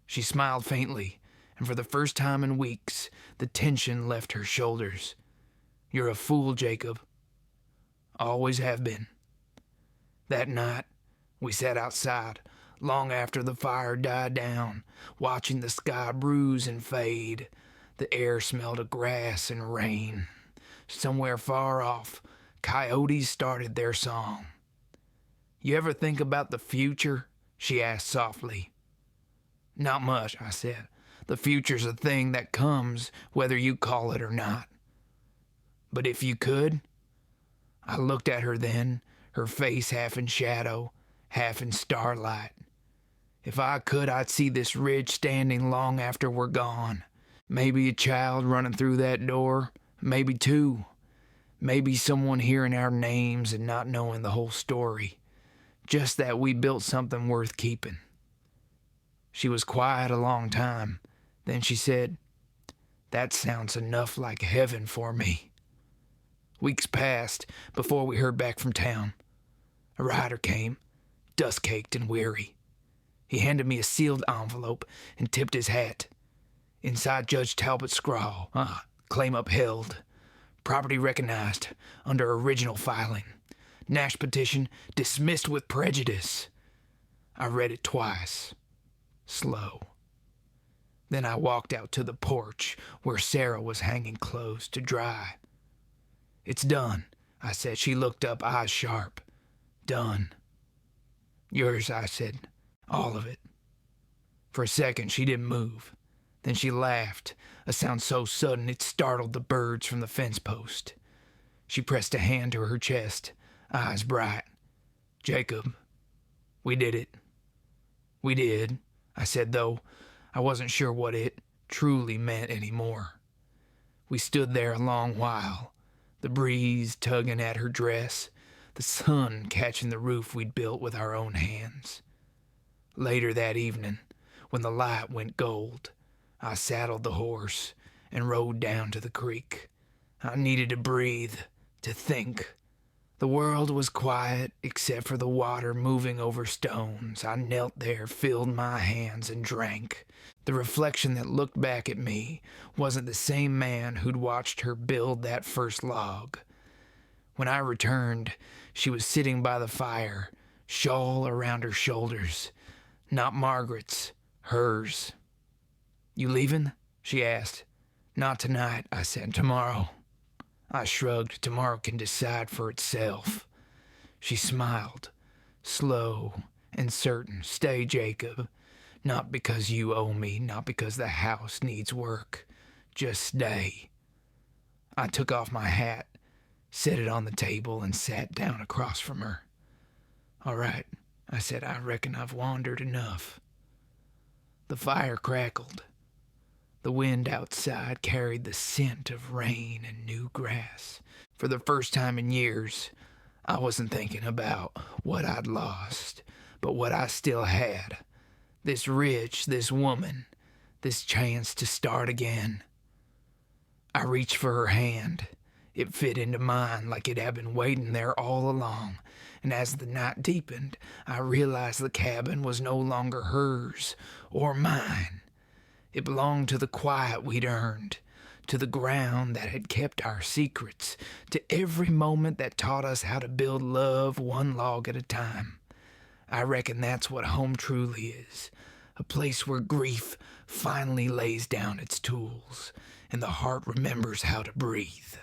She smiled faintly, and for the first time in weeks, the tension left her shoulders. You're a fool, Jacob. Always have been. That night, we sat outside, long after the fire died down, watching the sky bruise and fade. The air smelled of grass and rain. Somewhere far off, coyotes started their song. You ever think about the future? She asked softly. Not much, I said. The future's a thing that comes whether you call it or not. But if you could? I looked at her then, her face half in shadow, half in starlight. If I could, I'd see this ridge standing long after we're gone. Maybe a child running through that door, maybe two. Maybe someone hearing our names and not knowing the whole story. Just that we built something worth keeping. She was quiet a long time. Then she said, That sounds enough like heaven for me. Weeks passed before we heard back from town. A rider came, dust-caked and weary. He handed me a sealed envelope and tipped his hat. Inside Judge Talbot's scrawl, claim upheld. Property recognized under original filing. Nash petition dismissed with prejudice. I read it twice, slow. Then I walked out to the porch where Sarah was hanging clothes to dry. It's done, I said. She looked up, eyes sharp. Done. Yours, I said. All of it. For a second, she didn't move. Then she laughed, a sound so sudden it startled the birds from the fence post. She pressed a hand to her chest, eyes bright. Jacob, we did it. We did, I said, though I wasn't sure what it truly meant anymore. We stood there a long while, the breeze tugging at her dress, the sun catching the roof we'd built with our own hands. Later that evening, when the light went gold, I saddled the horse and rode down to the creek. I needed to breathe, to think. The world was quiet except for the water moving over stones. I knelt there, filled my hands, and drank. The reflection that looked back at me wasn't the same man who'd watched her build that first log. When I returned, she was sitting by the fire, shawl around her shoulders. Not Margaret's, hers. You leaving? She asked. Not tonight, I said. Tomorrow. I shrugged. Tomorrow can decide for itself. She smiled, slow and certain. Stay, Jacob. Not because you owe me, not because the house needs work. Just stay. I took off my hat, set it on the table, and sat down across from her. All right, I said. I reckon I've wandered enough. The fire crackled. The wind outside carried the scent of rain and new grass. For the first time in years, I wasn't thinking about what I'd lost, but what I still had. This ridge, this woman, this chance to start again. I reached for her hand. It fit into mine like it had been waiting there all along, and as the night deepened, I realized the cabin was no longer hers or mine. It belonged to the quiet we'd earned, to the ground that had kept our secrets, to every moment that taught us how to build love one log at a time. I reckon that's what home truly is, a place where grief finally lays down its tools, and the heart remembers how to breathe.